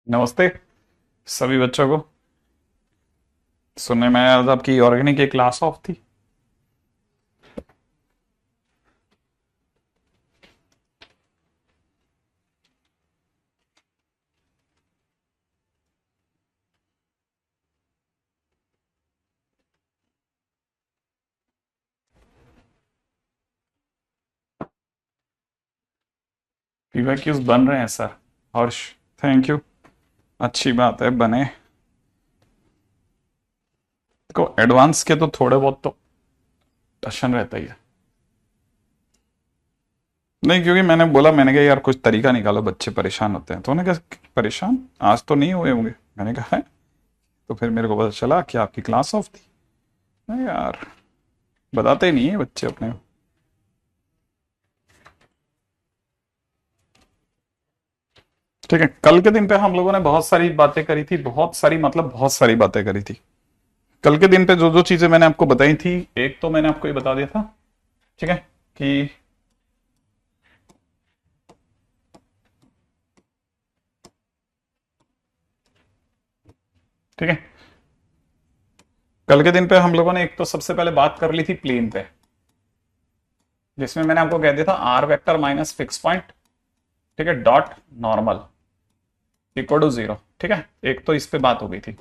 नमस्ते सभी बच्चों को। सुनने में आया आज आपकी ऑर्गेनिक की क्लास ऑफ थी। पीवाईक्यूज बन रहे हैं सर। Harsh, thank you. अच्छी बात है, बने। देखो एडवांस के तो थोड़े बहुत तो टशन रहता ही है। नहीं, क्योंकि मैंने बोला, मैंने कहा यार कुछ तरीका निकालो, बच्चे परेशान होते हैं। तो उन्होंने कहा परेशान आज तो नहीं हुए होंगे। मैंने कहा है। तो फिर मेरे को पता चला कि आपकी क्लास ऑफ थी। नहीं यार, बताते ही नहीं है बच्चे अपने। ठीक है, कल के दिन पे हम लोगों ने बहुत सारी बातें करी थी, बहुत सारी मतलब बहुत सारी बातें करी थी। कल के दिन पे जो जो चीजें मैंने आपको बताई थी, एक तो मैंने आपको ये बता दिया था, ठीक है, कि ठीक है, कल के दिन पे हम लोगों ने एक तो सबसे पहले बात कर ली थी प्लेन पे, जिसमें मैंने आपको कह दिया था r vector minus fix point, ठीक है, dot normal equal to zero. ठीक है, एक तो इस पे बात हो गई थी।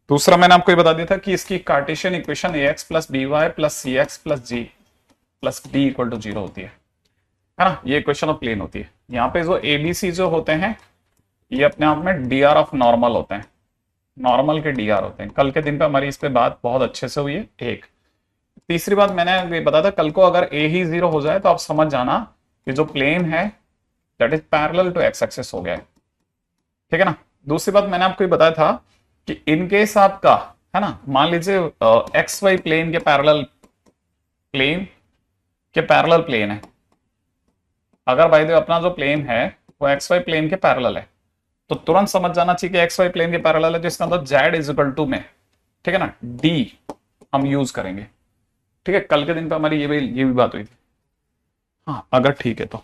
दूसरा मैंने आपको ये बता दिया था कि इसकी cartesian equation a x plus B Y plus c x plus g plus d equal to zero होती है ना। ये इक्वेशन ऑफ प्लेन होती है। यहाँ पे जो एबीसी जो होते हैं, ये अपने आप में डी आर ऑफ नॉर्मल होते हैं, नॉर्मल के डी आर होते हैं। कल के दिन पे हमारी इस पे बात बहुत अच्छे से हुई है। एक तीसरी बात मैंने ये बताया था, कल को अगर ए ही जीरो हो जाए तो आप समझ जाना कि जो प्लेन है that is parallel to x axis हो गया है। ठीक है ना। दूसरी बात मैंने आपको ये बताया था कि इन केस आपका है ना, मान लीजिए एक्स वाई प्लेन के पैरेलल, प्लेन के पैरेलल प्लेन है। अगर भाई देव अपना जो प्लेन है वो एक्स वाई प्लेन के पैरेलल है, तो तुरंत समझ जाना चाहिए कि एक्स वाई प्लेन के पैरेलल है, तो इसका मतलब जेड इज इक्वल टू में, ठीक है ना, डी हम यूज करेंगे। ठीक है, कल के दिन पे हमारी ये भी बात हुई थी। हाँ अगर ठीक है तो,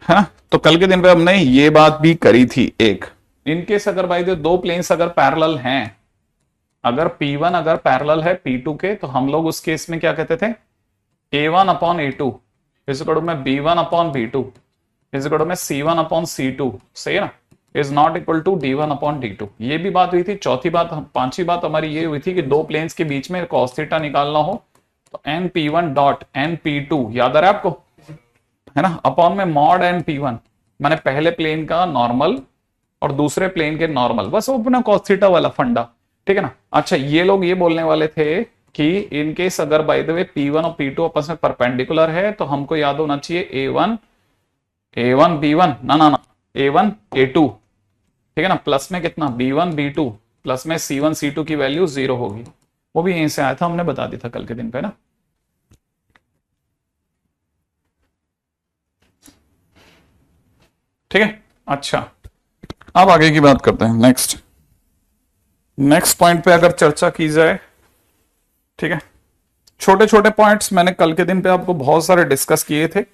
है ना। तो कल के दिन पे हमने ये बात भी करी थी। एक इनकेस अगर भाई दो प्लेन्स अगर पैरेलल हैं, अगर P1 अगर पैरेलल है P2 के, तो हम लोग उस केस में क्या कहते थे, A1 upon A2 is equal to में B1 upon B2 is equal to में C1 अपॉन C2, सही है ना, is not equal to D1 upon D2। ये भी बात हुई थी। चौथी बात, पांचवी बात हमारी ये हुई थी कि दो प्लेन्स के बीच में cos थीटा निकालना हो तो NP1 डॉट NP2 याद आ रहा है आपको, है ना, अपॉन में मॉड NP1, मैंने पहले प्लेन का नॉर्मल और दूसरे प्लेन के नॉर्मल, बस वो अपना cos थीटा वाला फंडा। ठीक है ना। अच्छा, ये लोग ये बोलने वाले थे कि इनकेस अगर बाय द वे P1 और P2 आपस में परपेंडिकुलर है तो हमको याद होना चाहिए A1 B1, ना A1 A2, ठीक है ना, प्लस में कितना B1 B2 प्लस में C1 C2 की वैल्यू जीरो होगी। वो भी यहीं से आया था, हमने बता दिया था कल के दिन पे ना। ठीक है। अच्छा, अब आगे की बात करते हैं। नेक्स्ट पॉइंट पे अगर चर्चा की जाए, ठीक है, छोटे छोटे पॉइंट्स मैंने कल के दिन पे आपको बहुत सारे डिस्कस किए थे।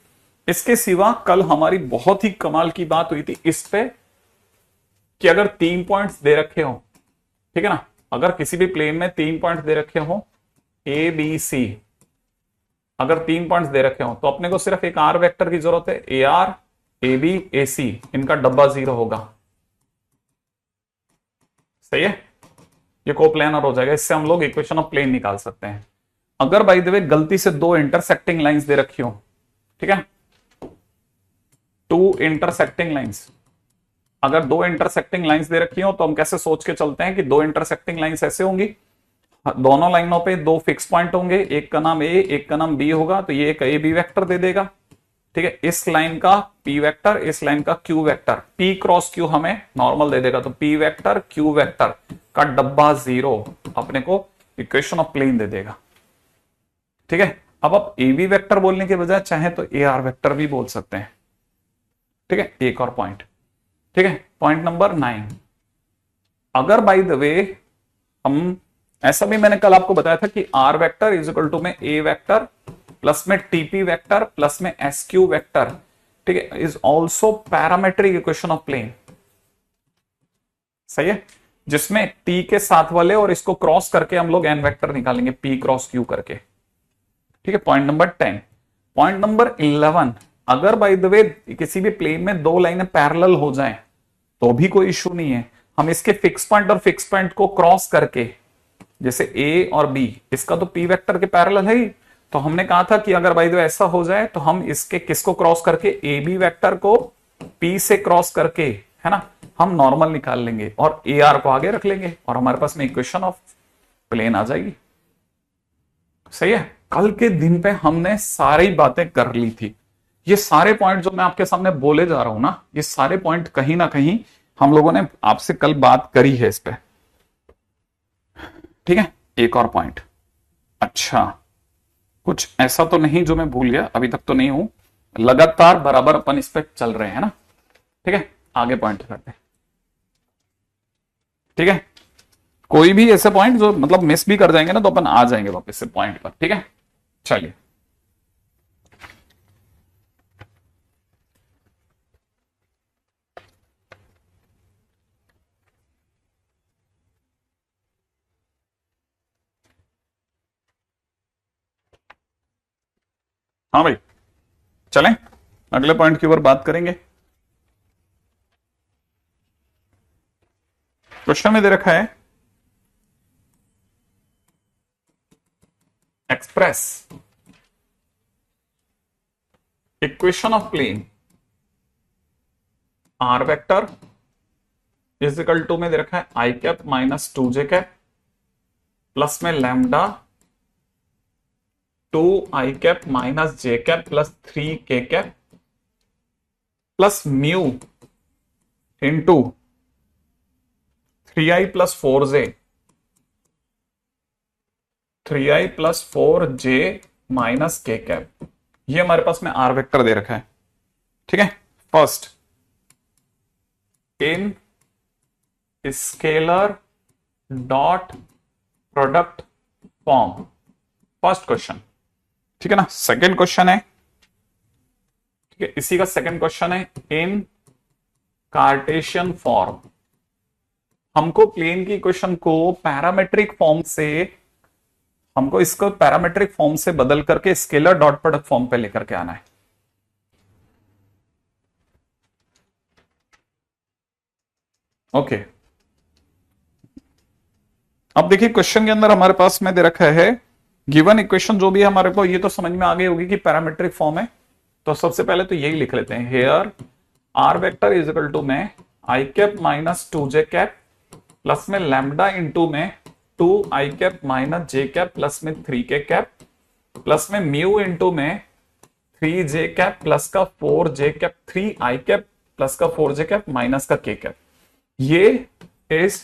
इसके सिवा कल हमारी बहुत ही कमाल की बात हुई थी इस पे कि अगर 3 पॉइंट्स दे रखे हो, ठीक है ना, अगर किसी भी प्लेन में 3 पॉइंट्स दे रखे हो ए बी सी, अगर 3 पॉइंट्स दे रखे हो तो अपने को सिर्फ एक आर वेक्टर की जरूरत है, ए आर ए बी ए सी, इनका डब्बा जीरो होगा, सही है। ये कोप्लेनर हो जाएगा। इससे हम लोग इक्वेशन ऑफ प्लेन निकाल सकते हैं। अगर बाय द वे गलती से दो इंटरसेक्टिंग लाइंस दे रखी हो, ठीक है, टू इंटरसेक्टिंग लाइंस, अगर दो इंटरसेक्टिंग लाइंस दे रखी हो तो हम कैसे सोच के चलते हैं कि दो इंटरसेक्टिंग लाइंस ऐसे होंगी, दोनों लाइनों पे दो फिक्स पॉइंट होंगे, एक का नाम ए एक का नाम बी होगा, तो ये एक ए बी वेक्टर दे देगा। ठीक है, इस लाइन का पी वेक्टर, इस लाइन का Q vector, P cross Q हमें नॉर्मल दे देगा, तो पी वेक्टर क्यू वेक्टर का डब्बा जीरो अपने को इक्वेशन ऑफ प्लेन दे देगा। ठीक है, अब आप ए बी वेक्टर बोलने के बजाय चाहे तो ए आर वेक्टर भी बोल सकते हैं। ठीक है, एक और पॉइंट, ठीक है, पॉइंट नंबर 9, अगर बाय द वे हम, ऐसा भी मैंने कल आपको बताया था कि r vector is equal to में ए वेक्टर प्लस में टीपी वेक्टर प्लस में एसक्यू वेक्टर, ठीक है, is also parametric equation of plane. सही है, जिसमें टी के साथ वाले और इसको क्रॉस करके हम लोग एन वेक्टर निकालेंगे पी क्रॉस क्यू करके। ठीक है, पॉइंट नंबर 10। पॉइंट नंबर 11, अगर बाय द वे किसी भी प्लेन में दो लाइनें पैरेलल हो जाएं तो भी कोई इश्यू नहीं है। हम इसके फिक्स पॉइंट और फिक्स पॉइंट को क्रॉस करके, जैसे ए और बी, इसका तो पी वेक्टर के पैरेलल है ही, तो हमने कहा था कि अगर बाय द वे ऐसा हो जाए तो हम इसके किसको क्रॉस करके, ए बी वेक्टर को पी से क्रॉस करके, है ना, हम नॉर्मल निकाल लेंगे और ए आर को आगे रख लेंगे और हमारे पास में इक्वेशन ऑफ प्लेन आ जाएगी। सही है, कल के दिन पे हमने सारी बातें कर ली थी। ये सारे पॉइंट जो मैं आपके सामने बोले जा रहा हूं ना, ये सारे पॉइंट कहीं ना कहीं हम लोगों ने आपसे कल बात करी है इस पे। ठीक है, एक और पॉइंट, अच्छा कुछ ऐसा तो नहीं जो मैं भूल गया, अभी तक तो नहीं हूं, लगातार बराबर अपन इस पे चल रहे हैं ना। ठीक है, आगे पॉइंट करते हैं। ठीक है, कोई भी ऐसे पॉइंट जो मतलब मिस भी कर जाएंगे ना तो अपन आ जाएंगे वापस से पॉइंट पर। ठीक है, चलिए हाँ भाई, चलें अगले पॉइंट की ओर बात करेंगे। क्वेश्चन में दे रखा है express equation of plane r vector is equal to में दे रखा है i cap minus 2 j cap plus में lambda 2 i cap minus j cap plus 3 k cap plus mu into 3i plus 4j 3i plus 4j minus k cap. ये हमारे पास में are vector दे रखा है। ठीक है, first in scalar dot product form, first question. ठीक है ना, सेकंड क्वेश्चन है, ठीक है, इसी का सेकंड क्वेश्चन है इन कार्टेशियन फॉर्म। हमको प्लेन की इक्वेशन को पैरामेट्रिक फॉर्म से, हमको इसको पैरामेट्रिक फॉर्म से बदल करके स्केलर डॉट प्रोडक्ट फॉर्म पे लेकर के आना है। ओके, अब देखिए क्वेश्चन के अंदर हमारे पास में दे रखा है गिवन इक्वेशन जो भी है हमारे को, ये तो समझ में आ गई होगी कि पैरामेट्रिक फॉर्म है। तो सबसे पहले तो यही लिख लेते हैं, here r vector is equal to में i cap minus 2j cap plus में लैम्डा इंटू में 2 i cap minus j cap plus में 3 के कैप प्लस में म्यू इंटू में 3j कैप प्लस का 4j कैप 3 आई कैप प्लस का 4j cap minus का के कैप। ये इज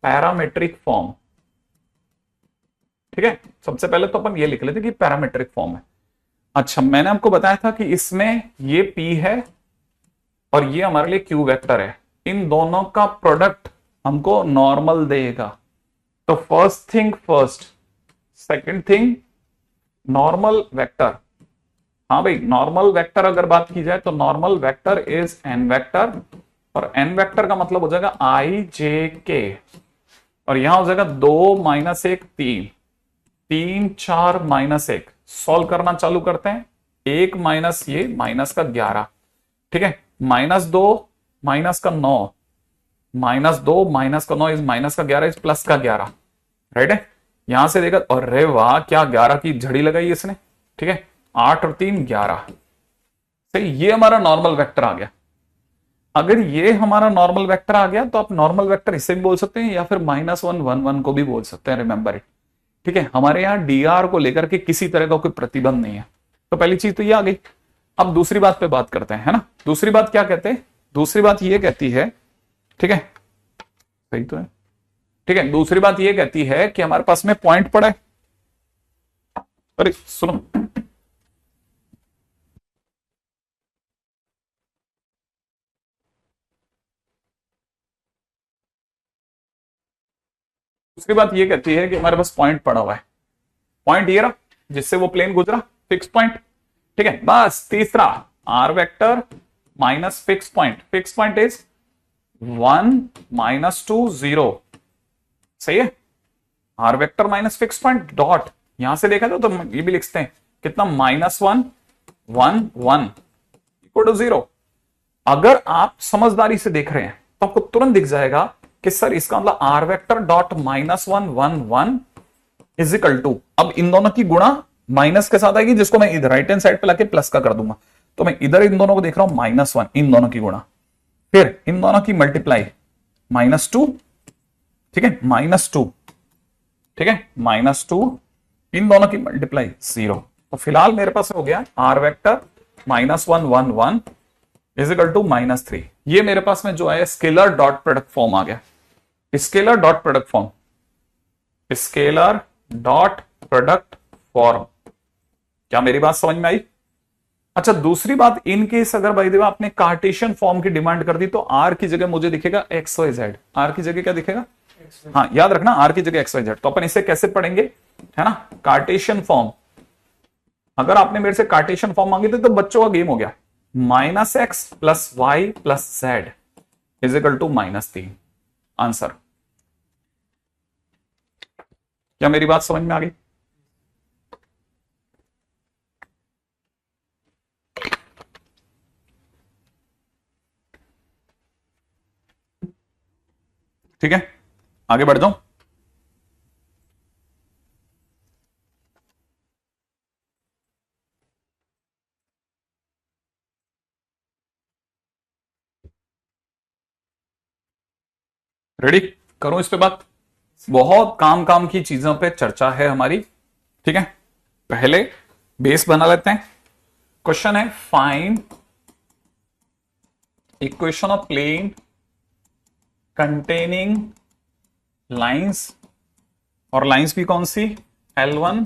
पैरामेट्रिक फॉर्म। ठीक है, सबसे पहले तो अपन ये लिख लेते कि पैरामेट्रिक फॉर्म है। अच्छा, मैंने आपको बताया था कि इसमें ये P है और ये हमारे लिए Q वेक्टर है, इन दोनों का प्रोडक्ट हमको नॉर्मल देगा। तो first thing first, second thing normal vector. हाँ भाई, नॉर्मल वेक्टर अगर बात की जाए तो normal vector is an vector, और एन वेक्टर का मतलब हो जाएगा आई जे के, और यहां हो जाएगा 2 माइनस 1 3 3 4 माइनस 1। सॉल्व करना चालू करते हैं, 1 माइनस ये माइनस का 11, ठीक है, माइनस 2 माइनस का 9, माइनस 2 माइनस का 9 इज माइनस का 11 इज प्लस का 11, राइट है। यहां से देखा, और रे वाह क्या 11 की झड़ी लगाई इसने। ठीक है, 8 और 3 11, सही, ये हमारा नॉर्मल वेक्टर आ गया। अगर ये हमारा नॉर्मल वेक्टर आ गया तो आप नॉर्मल वेक्टर इसे भी बोल सकते हैं या फिर -1 1 1 को भी बोल सकते हैं, रिमेंबर इट। ठीक है, हमारे यहाँ dr को लेकर के किसी तरह का कोई प्रतिबंध नहीं है। तो पहली चीज तो ये आ गई। अब दूसरी बात पे बात करते हैं, है ना। दूसरी बात क्या कहते हैं, दूसरी बात ये कहती है, ठीक है, सही तो है, ठीक है, दूसरी बात ये कहती है कि हमारे पास में पॉइंट पड़ा है। अरे सुनो, दूसरी बात ये कहती है कि हमारे पास पॉइंट पड़ा हुआ है, पॉइंट ये रहा जिससे वो प्लेन गुजरा, फिक्स पॉइंट। ठीक है, बस तीसरा r vector minus fix point is 1 -2 0, सही है। Are vector minus fix point dot, यहां से देखा तो ये भी लिखते हैं कितना, -1 1 1 इक्वल टू 0। अगर आप समझदारी से देख रहे हैं तो आपको तुरंत दिख जाएगा कि सर इसका मतलब r vector dot -1 1 1 is equal to, अब इन दोनों की गुणा माइनस के साथ आएगी, जिसको मैं इधर राइट हैंड साइड पे लाके प्लस का कर दूंगा। तो मैं इधर इन दोनों को देख रहा हूं -1, इन दोनों की गुणा, फिर इन दोनों की मल्टीप्लाई -2, ठीक है, -2, ठीक है, -2, इन दोनों की मल्टीप्लाई 0। तो फिलहाल मेरे पास हो गया r vector -1 1 1 is equal to -3। ये मेरे पास में जो है स्केलर डॉट प्रोडक्ट फॉर्म आ गया, scalar dot product form, scalar dot product form. क्या मेरी बात समझ में आई? अच्छा, दूसरी बात, इन केस अगर भाई देवा आपने कार्टेशियन फॉर्म की डिमांड कर दी तो आर की जगह मुझे दिखेगा एक्स वाई जेड। आर की जगह क्या दिखेगा? हाँ, याद रखना, आर की जगह एक्स वाई जेड। तो अपन इसे कैसे पढ़ेंगे, है ना, कार्टेशियन फॉर्म। अगर आपने मेरे से कार्टेशियन फॉर्म मांगी थी तो बच्चों का गेम हो गया, -x + y + z is equal to -3 answer. क्या मेरी बात समझ में आ गई? ठीक है, आगे बढ़ जाऊं। रेडी, करूं इस पे बात? बहुत काम की चीजों पे चर्चा है हमारी, ठीक है। पहले बेस बना लेते हैं। क्वेश्चन है, find equation of plane containing lines, और लाइंस भी कौन सी, L1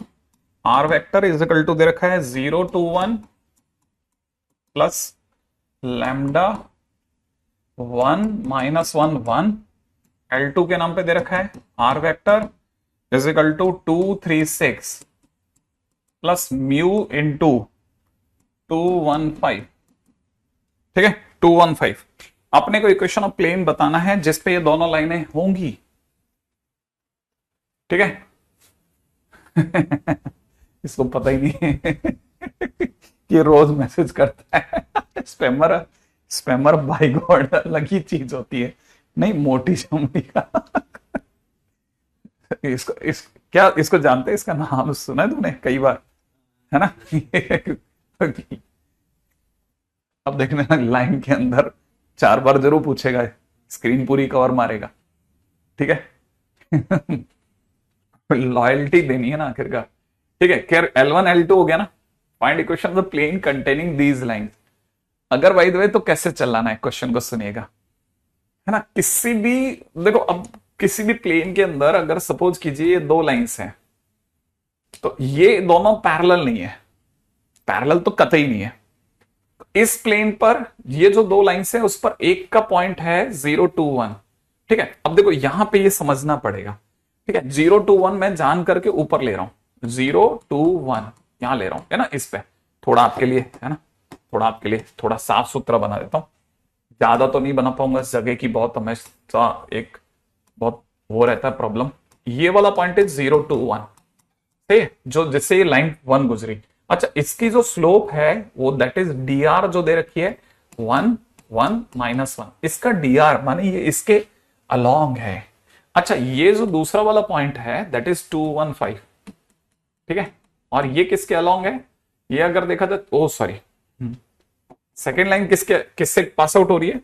r vector is equal to दे रखा है 0 to 1 प्लस लैम्डा 1 -1 1, L2 के नाम पे दे रखा है are vector is equal to 2 3 6 plus mu into 215, ठीक है, 215। अपने को इक्वेशन ऑफ प्लेन बताना है जिसपे ये दोनों लाइनें होंगी, ठीक है। इसको पता ही नहीं है ये रोज मैसेज करता है स्पैमर, स्पैमर बाय गॉड अलग ही चीज होती है, नहीं मोटी चमड़ी का क्या इसको जानते हैं? इसका नाम सुना है तुमने कई बार, है ना? अब देखने लाइन के अंदर 4 बार जरूर पूछेगा, स्क्रीन पूरी कवर मारेगा, ठीक है। लॉयल्टी देनी है ना आखिरकार, ठीक है। खैर L1 L2 हो गया ना। Find equation of plane containing these lines. अगर बाय द वे तो कैसे चलाना है, क्वेश्चन को सुनिएगा, है ना। किसी भी, देखो अब किसी भी प्लेन के अंदर अगर सपोज कीजिए ये 2 लाइंस हैं, तो ये दोनों पैरेलल नहीं है, पैरेलल तो कतई नहीं है। इस प्लेन पर ये जो 2 लाइंस है उस पर एक का पॉइंट है 0 to 1, ठीक है। अब देखो यहां पे ये समझना पड़ेगा, ठीक है। 0 to 1 मैं जान करके ऊपर ले रहा हूं, 0 to 1 यहां ले रहा हूं, है ना। इस पे थोड़ा आपके लिए, है ना, थोड़ा आपके लिए थोड़ा साफ सुथरा बना देता हूं। ज्यादा तो नहीं बना पाऊंगा, इस जगह की बहुत हमेशा एक बहुत वो रहता है प्रॉब्लम। ये वाला पॉइंट है 0 to 1, ठीक है, जो जिससे ये लाइन 1 गुजरी। अच्छा, इसकी जो स्लोप है वो दैट इज dr जो दे रखी है 1 1 -1, इसका dr माने ये इसके अलोंग है। अच्छा, ये जो दूसरा वाला पॉइंट है दैट इज 215, ठीक है, और ये किसके अलोंग है? ये अगर देखा जाए, ओ सॉरी, सेकेंड लाइन किससे पास आउट हो रही है?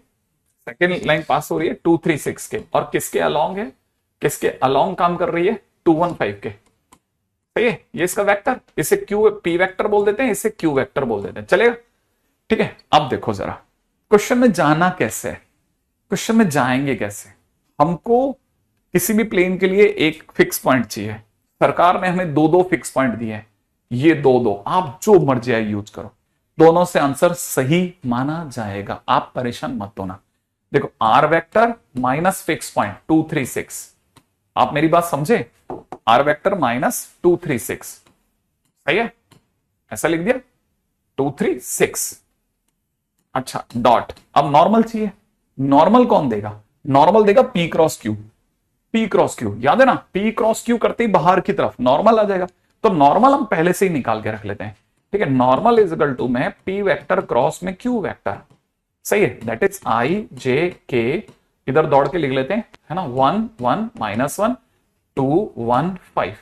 सेकेंड लाइन पास हो रही है 236 के, और किसके अलोंग है? किसके अलोंग काम कर रही है? 215 के, सही है। ये इसका वेक्टर, इसे क्यू पी वेक्टर बोल देते हैं, इसे क्यू वेक्टर बोल देते हैं, चलेगा, ठीक है। अब देखो जरा क्वेश्चन में जाना कैसे है, क्वेश्चन में जाएंगे कैसे। हमको किसी भी प्लेन के लिए एक फिक्स पॉइंट चाहिए। सरकार ने हमें 2 फिक्स पॉइंट दिए हैं, ये 2 आप जो मर्जी है यूज करो, दोनों से आंसर सही माना जाएगा, आप परेशान मत होना। देखो r vector minus fix point 236, आप मेरी बात समझे, आर वेक्टर -236, सही है, ऐसा लिख दिया 236, अच्छा डॉट, अब नॉर्मल चाहिए। नॉर्मल कौन देगा? नॉर्मल देगा P cross Q. P cross Q याद है ना, पी क्रॉस क्यू करते ही बाहर की तरफ नॉर्मल आ जाएगा। तो नॉर्मल हम पहले से ही निकाल के रख लेते हैं। ठीक है, नॉर्मल इज इक्वल टू में पी वेक्टर क्रॉस में क्यू वेक्टर। सही है, दैट इज आई जे के, इधर दौड़ के लिख लेते हैं, है ना, 1 1 -1 2 1 5।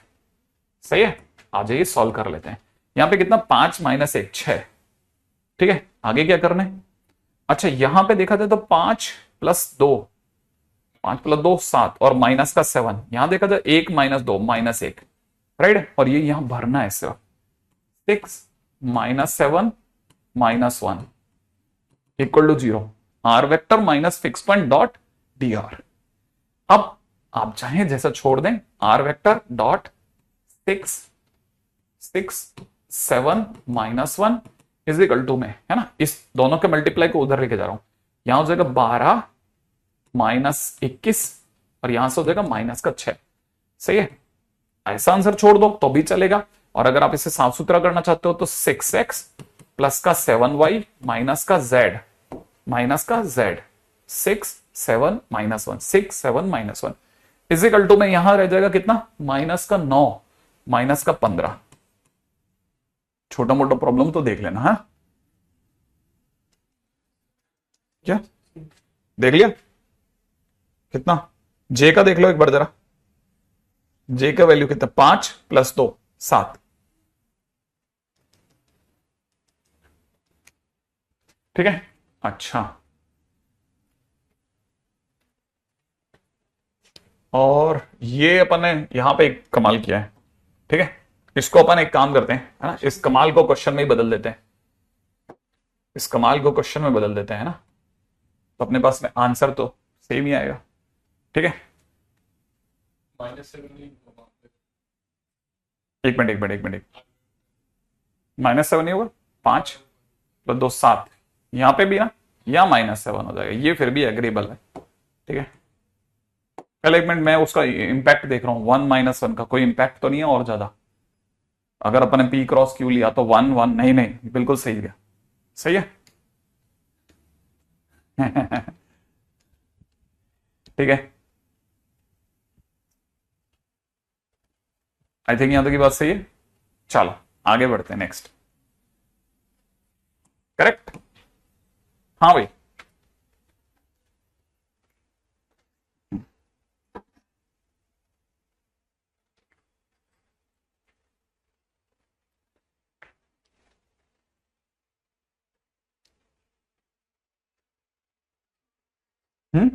सही है, आ जाइए सॉल्व कर लेते हैं। यहां पे कितना, 5 - 1 6। ठीक है, आगे क्या करना है? अच्छा यहां पे देखा जाए तो 5 + 2, 5 + 2 7 और माइनस का 7। यहां देखा जाए 1 - 2 -1, राइट। और ये यहां भरना है सिर्फ 6 -7 -1 equal to 0, r vector minus fix point dot d r. अब आप चाहें जैसा छोड़ दें, r vector dot 6 6 7 -1 is equal to में, है ना, इस दोनों के मल्टीप्लाई को उधर लेके जा रहा हूं। यहां हो जाएगा 12 -21 और यहां से हो जाएगा -6। सही है, ऐसा आंसर छोड़ दो तो भी चलेगा। और अगर आप इसे साफ सुथरा करना चाहते हो तो 6x प्लस का 7y माइनस का z, माइनस का z, 6 7 -1 6 7 -1 इज इक्वल टू में यहां रह जाएगा कितना, -9 -15। छोटा मोटा प्रॉब्लम तो देख लेना है, क्या देख लिया? कितना जे का देख लो एक बार जरा, जे का वैल्यू कितना, 5 + 2 7। ठीक है, अच्छा और ये अपन ने यहां पे एक कमाल किया है। ठीक है, इसको अपन एक काम करते हैं, है ना, इस कमाल को क्वेश्चन में ही बदल देते हैं। इस कमाल को क्वेश्चन में बदल देते हैं ना, तो अपने पास में आंसर तो सेम ही आएगा। ठीक है, एक मिनट एक मिनट एक मिनट, -7 ही होगा, 5 + 2 7, यहां पे भी ना यहां -7 हो जाएगा, ये फिर भी एग्रीबल है। ठीक है, पहले एक मिनट मैं उसका इंपैक्ट देख रहा हूं, 1 -1 का कोई इंपैक्ट तो नहीं है और ज्यादा? अगर अपन ने पी क्रॉस क्यू लिया तो 1 1, नहीं नहीं बिल्कुल सही गया, सही है। ठीक है, आई थिंक यहां तक की बात सही है। चलो आगे बढ़ते हैं, नेक्स्ट। करेक्ट, हाँ भाई। हम्म,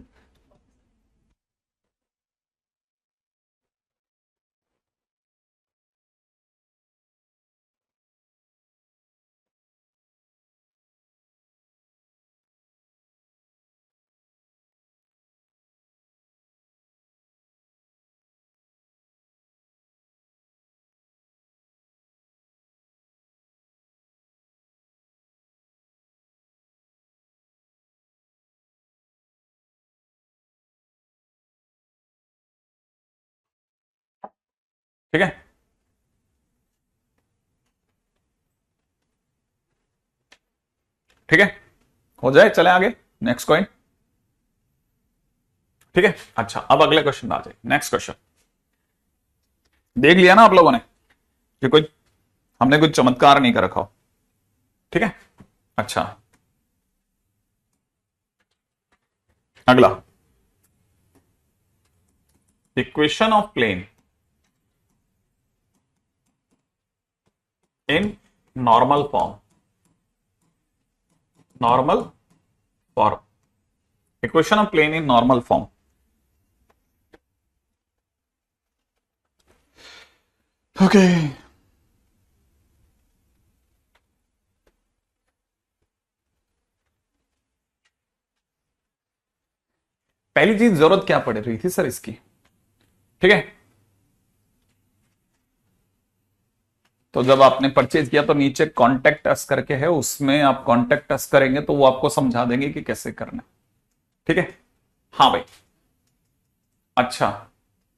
ठीक है, ठीक है, हो जाए, चले आगे, नेक्स्ट क्वेश्चन। ठीक है, अच्छा अब अगले क्वेश्चन आ जाए, नेक्स्ट क्वेश्चन। देख लिया ना आप लोगों ने कि कोई हमने कुछ चमत्कार नहीं कर रखा हो। ठीक है, अच्छा अगला, equation of plane in normal form, normal form, equation of plane in normal form. Okay, पहली चीज जरूरत क्या पड़ रही थी सर इसकी? ठीक है, तो जब आपने परचेज किया तो नीचे कॉन्टेक्ट अस करके है, उसमें आप कॉन्टेक्ट अस करेंगे तो वो आपको समझा देंगे कि कैसे करना है। ठीक है, हाँ भाई, अच्छा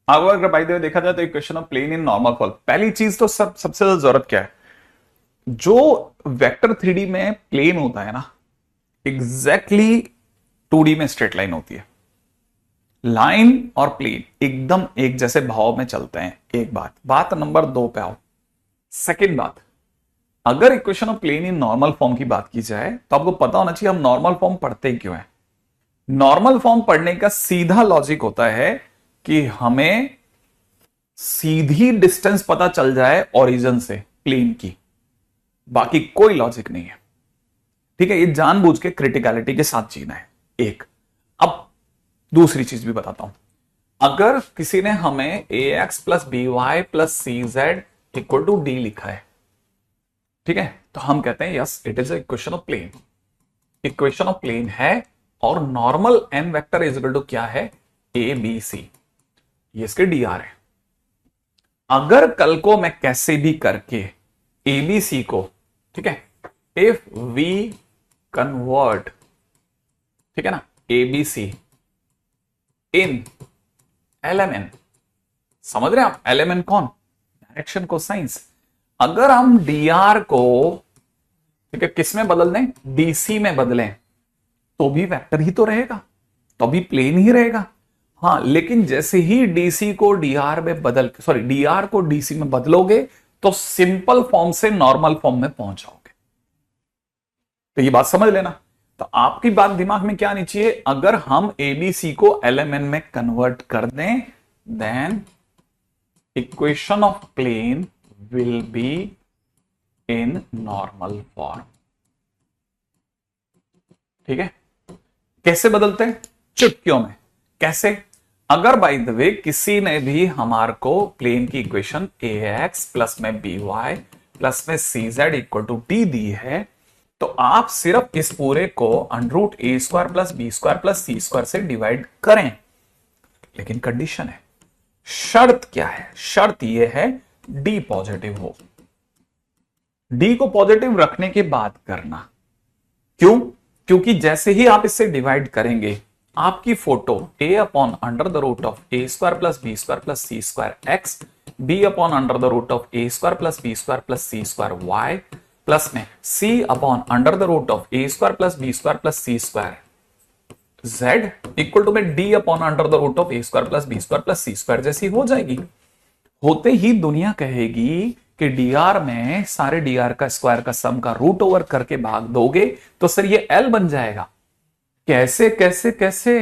अब अगर बाय द वे देखा जाए तो equation of plane in normal form, पहली चीज तो सबसे ज्यादा जरूरत क्या है? जो वेक्टर 3D में प्लेन होता है ना, एग्जैक्टली 2D में स्ट्रेट लाइन होती है। लाइन और प्लेन एकदम एक जैसे भाव में चलते हैं। एक बात नंबर 2 पे आओ। सेकंड बात, अगर equation of plane in normal form की बात की जाए तो आपको पता होना चाहिए हम नॉर्मल फॉर्म पढ़ते क्यों है। नॉर्मल फॉर्म पढ़ने का सीधा लॉजिक होता है कि हमें सीधी डिस्टेंस पता चल जाए ओरिजिन से प्लेन की, बाकी कोई लॉजिक नहीं है। ठीक है, ये जानबूझ के क्रिटिकलिटी के साथ जीना है। एक, अब दूसरी चीज भी बताता हूं। अगर किसी ने हमें ax plus B Y plus c z equal to d लिखा है, ठीक है, तो हम कहते हैं yes it is equation of plane. Equation of plane है और normal n vector is equal to क्या है, ए बी सी, ये इसके डी आर है। अगर कल को मैं कैसे भी करके ए बी सी को, ठीक है, इफ वी कन्वर्ट, ठीक है ना, A B C in LMN, समझ रहे हैं आप, एलएमएन कौन, डायरेक्शन कोसाइंस। अगर हम dr को, ठीक है, किस में बदल दें, dc में बदलें, तो भी वेक्टर ही तो रहेगा, तो भी प्लेन ही रहेगा। हाँ, लेकिन जैसे ही dc को dr में बदल, सॉरी dr को dc में बदलोगे तो सिंपल फॉर्म से नॉर्मल फॉर्म में पहुंच जाओगे। तो ये बात समझ लेना। तो आपकी बात दिमाग में क्या आनी चाहिए, अगर हम एबीसी को एलएमएन में कन्वर्ट कर दें then equation of plane will be in normal form। ठीक है, कैसे बदलते हैं, चुटकियों में। कैसे, अगर बाय द वे किसी ने भी हमारे को प्लेन की इक्वेशन ax प्लस में by प्लस में cz इक्वल टू डी दी है, तो आप सिर्फ इस पूरे को under root a square plus B square plus C square से डिवाइड करें। लेकिन कंडीशन है, शर्त क्या है, शर्त यह है डी पॉजिटिव हो। डी को पॉजिटिव रखने के बाद करना, क्यों, क्योंकि जैसे ही आप इससे डिवाइड करेंगे आपकी फोटो a upon under the root of a square plus B square plus C square x, b upon under the root of a square plus B square plus C square y, plus में c upon under the root of a square plus B square plus C square z equal to में d upon under the root of a square plus B square plus C square जैसी हो जाएगी। होते ही दुनिया कहेगी कि dr में सारे dr का स्क्वायर का सम का रूट ओवर करके भाग दोगे तो सर ये l बन जाएगा। कैसे कैसे कैसे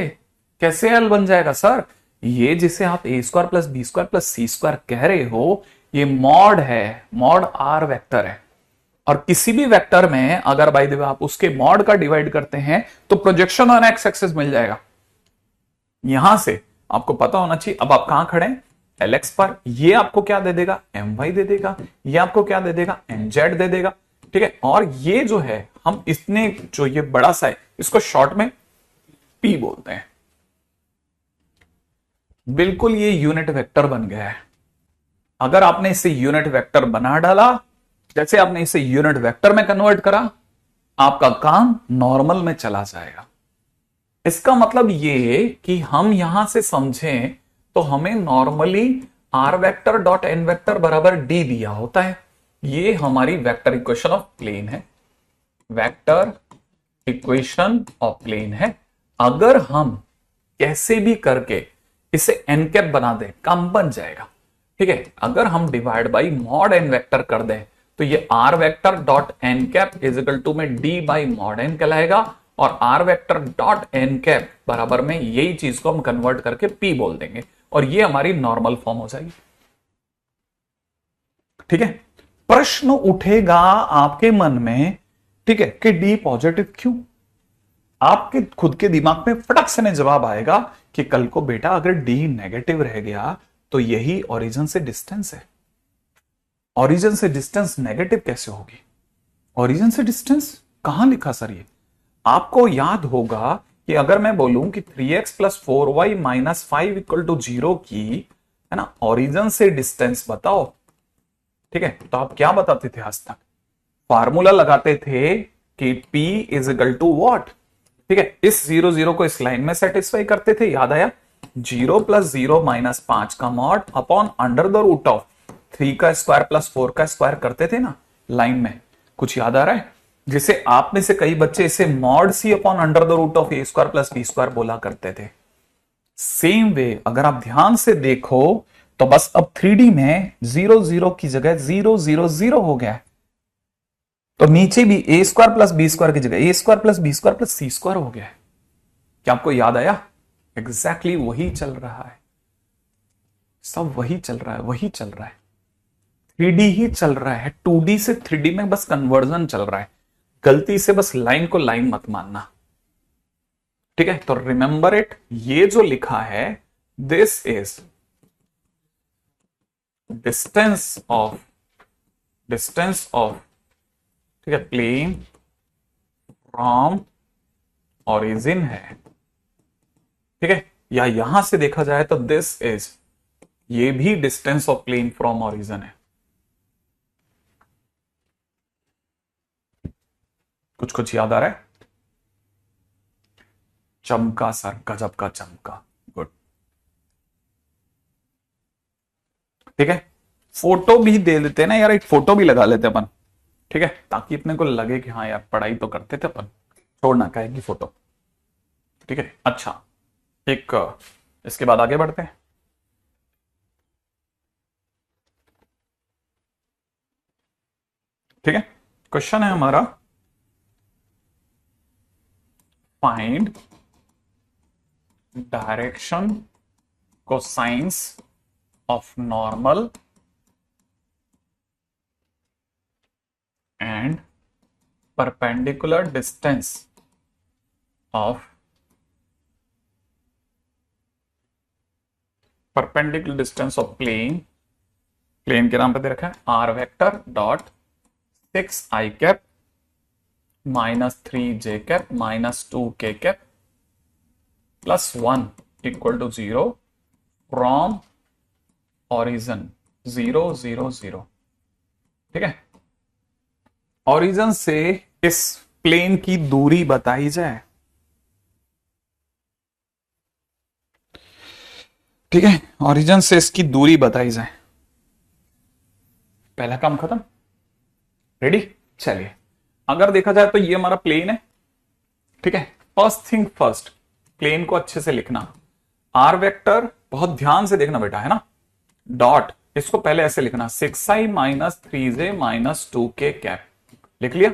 कैसे l बन जाएगा सर, ये जिसे आप a square plus B square plus C square कह रहे हो ये मॉड है, मॉड r वेक्टर है। और किसी भी वेक्टर में अगर बाय द वे आप उसके मॉड का डिवाइड करते हैं तो प्रोजेक्शन ऑन एक्स एक्सिस मिल जाएगा। यहां से आपको पता होना चाहिए अब आप कहां खड़े हैं, एलएक्स पर। ये आपको क्या दे देगा, एम वाई दे देगा, ये आपको क्या दे देगा, एम जेड दे देगा। ठीक है, और ये जो है हम इसने जो ये बड़ा सा है इसको शॉर्ट में पी बोलते हैं। बिल्कुल ये यूनिट वेक्टर बन गया है। अगर आपने इसे यूनिट वेक्टर बना डाला, जैसे आपने इसे यूनिट वेक्टर में कन्वर्ट करा, आपका काम नॉर्मल में चला जाएगा। इसका मतलब ये कि हम यहां से समझें तो हमें normally r vector dot N vector बराबर डी दिया होता है। ये हमारी वेक्टर इक्वेशन ऑफ प्लेन है, वेक्टर इक्वेशन ऑफ प्लेन है। अगर हम कैसे भी करके इसे एन कैप बना दें, काम बन जाएगा। ठीक है, अगर हम divide by mod N vector कर दें तो ये are vector dot N cap is equal to में डी बाई मॉड एन कहलाएगा, और r vector dot N cap बराबर में यही चीज को हम कन्वर्ट करके पी बोल देंगे और ये हमारी नॉर्मल फॉर्म हो जाएगी। ठीक है, प्रश्न उठेगा आपके मन में, ठीक है, कि डी पॉजिटिव क्यों। आपके खुद के दिमाग में फटक से जवाब आएगा कि कल को बेटा अगर डी नेगेटिव रह गया तो यही ओरिजिन से डिस्टेंस है। ओरिजिन से डिस्टेंस नेगेटिव कैसे होगी, ओरिजिन से डिस्टेंस कहां लिखा सर ये। आपको याद होगा कि अगर मैं बोलूं कि 3x plus 4y minus 5 equal to 0 की, है ना, ओरिजिन से डिस्टेंस बताओ। ठीक है, तो आप क्या बताते थे आज तक, फार्मूला लगाते थे कि p is equal to what. ठीक है, इस 0 0 को इस लाइन में सेटिस्फाई करते थे, याद आया, 0 प्लस 0 माइनस 5 का mod upon under the root of 3 का स्क्वायर प्लस 4 का स्क्वायर करते थे ना लाइन में, कुछ याद आ रहा है। जैसे आप में से कई बच्चे इसे mod c upon under the root of a square plus B square बोला करते थे। सेम वे अगर आप ध्यान से देखो तो बस अब 3D में 0 0 की जगह 0 0 0 हो गया है, तो नीचे भी a square plus B square की जगह a square plus B square plus C square हो गया है। क्या आपको याद आया? एग्जैक्टली वही चल रहा है, सब वही चल रहा है, वही चल रहा है। 3D ही चल रहा है, 2D से 3D में बस कन्वर्जन चल रहा है। गलती से बस लाइन को लाइन मत मानना, ठीक है? तो रिमेंबर इट, ये जो लिखा है दिस इज डिस्टेंस ऑफ ठीक है प्लेन फ्रॉम ओरिजिन है, ठीक है? या यहां से देखा जाए तो दिस इज, ये भी distance of plane from origin है। कुछ कुछ याद आ रहा है? चमका सर, गजब का चमका, गुड। ठीक है, फोटो भी दे देते हैं ना यार, एक फोटो भी लगा लेते अपन, ठीक है, ताकि अपने को लगे कि हाँ यार पढ़ाई तो करते थे अपन, छोड़ना कहेगी फोटो, ठीक है? अच्छा, एक इसके बाद आगे बढ़ते हैं। ठीक है, क्वेश्चन है हमारा find direction cosines of normal and perpendicular distance of plane के नाम पे दे रखा है r vector dot 6i cap minus 3j cap minus 2k cap plus 1 equal to 0 from origin 0 0 0। ठीक है, ओरिजिन से इस प्लेन की दूरी बताई जाए। ठीक है, ओरिजिन से इसकी दूरी बताई जाए, पहला काम खत्म। रेडी? चलिए, अगर देखा जाए तो ये हमारा प्लेन है, ठीक है। फर्स्ट थिंग फर्स्ट, प्लेन को अच्छे से लिखना, आर वेक्टर बहुत ध्यान से देखना बेटा, है ना, डॉट, इसको पहले ऐसे लिखना 6i minus 3j minus 2k cap, लिख लिया,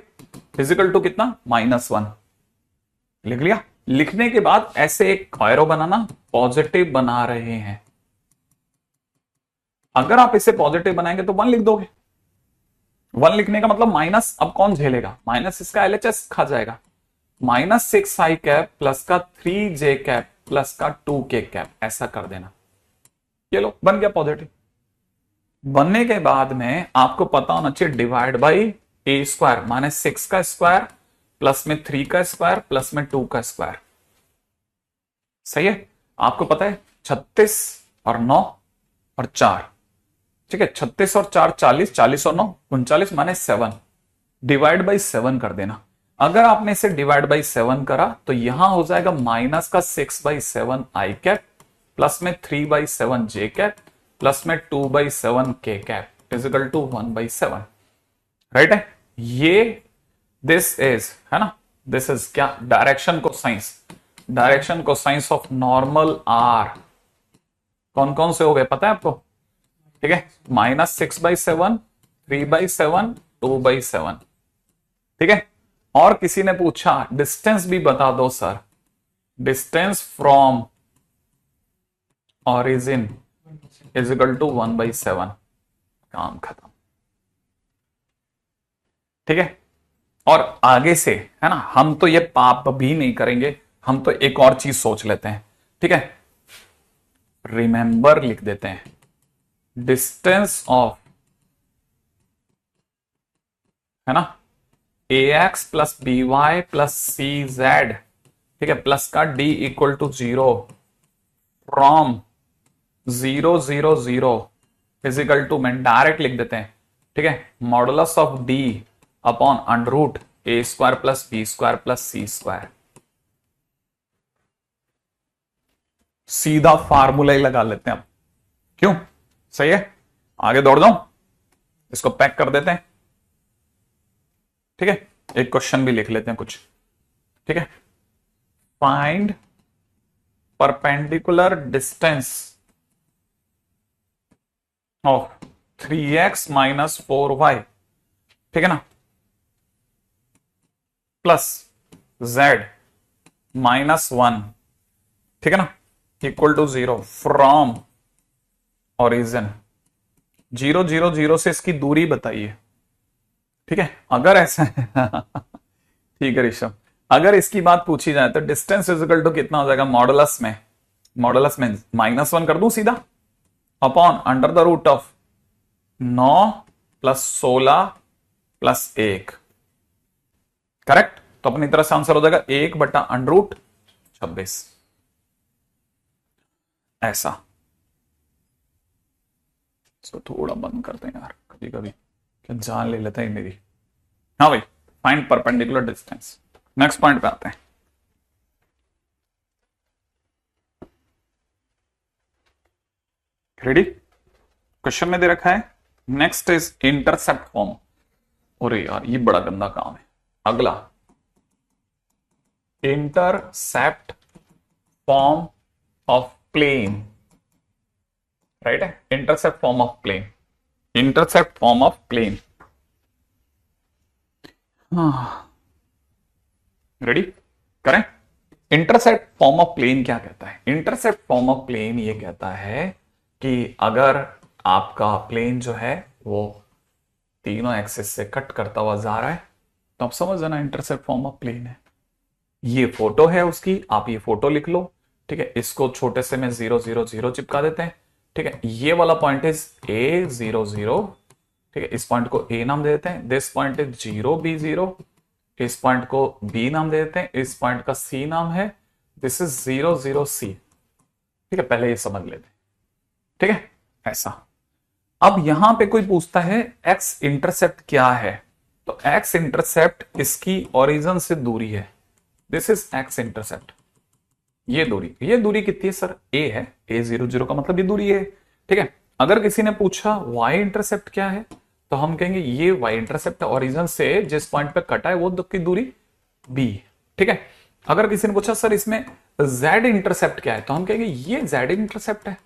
फिजिकल टू कितना -1, लिख लिया। लिखने के बाद ऐसे एक एरो बनाना, पॉजिटिव बना रहे हैं। अगर आप इसे पॉजिटिव बनाएंगे तो 1 लिख दोगे, 1 लिखने का मतलब माइनस, अब कौन झेलेगा, माइनस इसका LHS खा जाएगा, माइनस 6i कैप प्लस का 3j कैप प्लस का 2k कैप, ऐसा कर देना। ये लो, बन गया पॉजिटिव। बनने के बाद में आपको पता होना चाहिए डिवाइड बाई ए स्क्वायर, माने 6 का स्क्वायर प्लस में 3 का स्क्वायर प्लस में 2 का स्क्वायर, सही है। आपको पता है 36 और 9 और 4, ठीक है, 36 और 4 40, 40 और 9 39 माने 7, डिवाइड बाई 7 कर देना। अगर आपने इसे डिवाइड बाई 7 करा तो यहां हो जाएगा माइनस का 6/7 आई कैप प्लस में 3/7 जे कैप प्लस में 2/7 के कैप इजिकल टू 1/7, राइट है। ये दिस इज, है ना, दिस इज क्या, डायरेक्शन को साइंस ऑफ नॉर्मल आर। कौन कौन से हो गए पता है आपको? ठीक है, -6/7, 3/7, 2/7, ठीक है। और किसी ने पूछा डिस्टेंस भी बता दो sir, distance from origin is equal to 1/7, काम खत्म, ठीक है। और आगे से, है ना, हम तो ये पाप भी नहीं करेंगे, हम तो एक और चीज सोच लेते हैं, ठीक है, रिमेंबर लिख देते हैं, डिस्टेंस ऑफ, है ना, ax plus by plus cz, ठीक है, प्लस का d equal to 0 from 0 0 0 is equal to, में डायरेक्ट लिख देते हैं, ठीक है, modulus of d upon under root a square plus B square plus C square. सीधा फार्मूला ही लगा लेते हैं अब, क्यों? सही है, आगे दौड़ जाऊं, इसको पैक कर देते हैं, ठीक है। एक क्वेश्चन भी लिख लेते हैं कुछ, ठीक है। Find perpendicular distance of 3x minus 4y, ठीक है ना, प्लस z -1, ठीक है ना, इक्वल टू 0 फ्रॉम ओरिजिन। 0 0 0 से इसकी दूरी बताइए, ठीक है। अगर ऐसा है ठीक है ऋषभ, अगर इसकी बात पूछी जाए तो डिस्टेंस इजिकल टू कितना हो जाएगा, मॉडुलस में -1 कर दूं सीधा, upon under the root of 9 plus 16 plus 1, correct. तो अपनी तरफ से आंसर हो जाएगा 1/√26, ऐसा। इसको थोड़ा बंद करते हैं यार, कभी कभी क्या जान ले लेता है मेरी। हाँ भाई, find perpendicular distance. Next point पे आते हैं। रेडी, क्वेश्चन में दे रखा है नेक्स्ट इज इंटरसेप्ट फॉर्म। अरे यार ये बड़ा गंदा काम है। अगला intercept form of plane, right है, intercept form of plane, intercept form of plane. Ready, करें। इंटरसेप्ट फॉर्म ऑफ प्लेन क्या कहता है, इंटरसेप्ट फॉर्म ऑफ प्लेन ये कहता है कि अगर आपका प्लेन जो है वो तीनों एक्सिस से कट करता हुआ जा रहा है, तो आप समझ जाना इंटरसेप्ट फॉर्म ऑफ प्लेन है। ये फोटो है उसकी, आप ये फोटो लिख लो, ठीक है। इसको छोटे से में 0 0 0 चिपका देते हैं, ठीक है। ये वाला पॉइंट इज A0 0, ठीक है। इस पॉइंट को A नाम दे देते हैं, दिस पॉइंट इज 0 B0, इस पॉइंट को B नाम दे देते हैं, इस पॉइंट का C नाम है, दिस इज 0 0 C, ठीक है। पहले ये समझ लेते हैं, ठीक है, ऐसा। अब यहां पे कोई पूछता है एक्स इंटरसेप्ट क्या है, तो एक्स इंटरसेप्ट इसकी ओरिजिन से दूरी है, दिस इज एक्स इंटरसेप्ट। ये दूरी कितनी है सर, ए है, A0 0 का मतलब ये दूरी है, ठीक है। अगर किसी ने पूछा वाई इंटरसेप्ट क्या है, तो हम कहेंगे ये वाई इंटरसेप्ट ओरिजिन से जिस पॉइंट पे कटा है वो की दूरी बी, ठीक है। अगर किसी ने पूछा सर इसमें जेड इंटरसेप्ट क्या है, तो हम कहेंगे ये जेड इंटरसेप्ट है,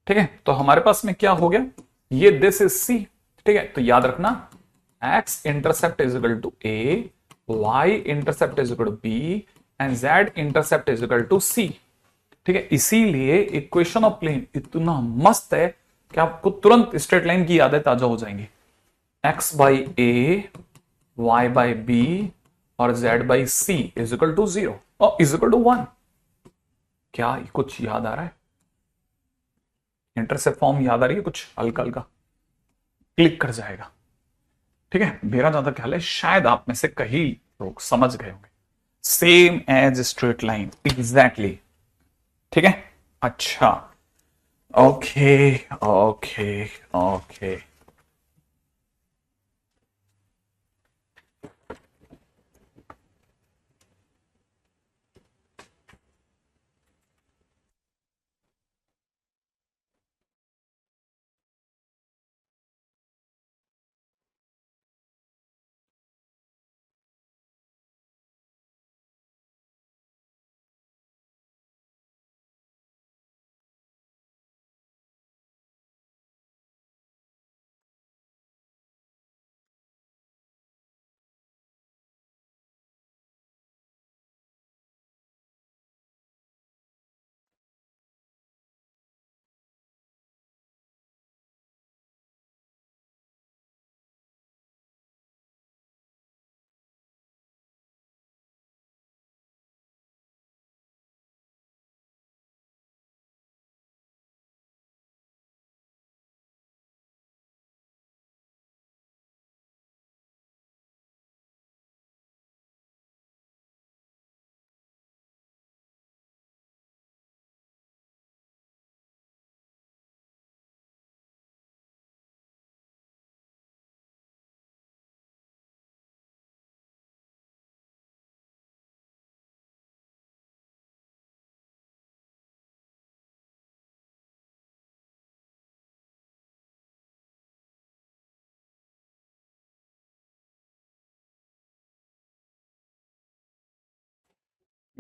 ठीक है। तो हमारे पास में क्या हो गया, ये दिस इज सी, ठीक है। तो याद रखना x intercept is equal to a, y intercept is equal to b and z intercept is equal to c, ठीक है। इसीलिए इक्वेशन ऑफ प्लेन इतना मस्त है कि आपको तुरंत स्ट्रेट लाइन की यादें ताजा हो जाएंगी। X by a, y by b और z by c is equal to 0 और इज इक्वल टू 1। क्या कुछ याद आ रहा है, इंटरसेप्ट फॉर्म याद आ रही है कुछ, हल्का हल्का क्लिक कर जाएगा, ठीक है। मेरा ज्यादा ख्याल है शायद आप में से कई लोग समझ गए होंगे, same as straight line exactly, ठीक है। अच्छा, ओके ओके ओके।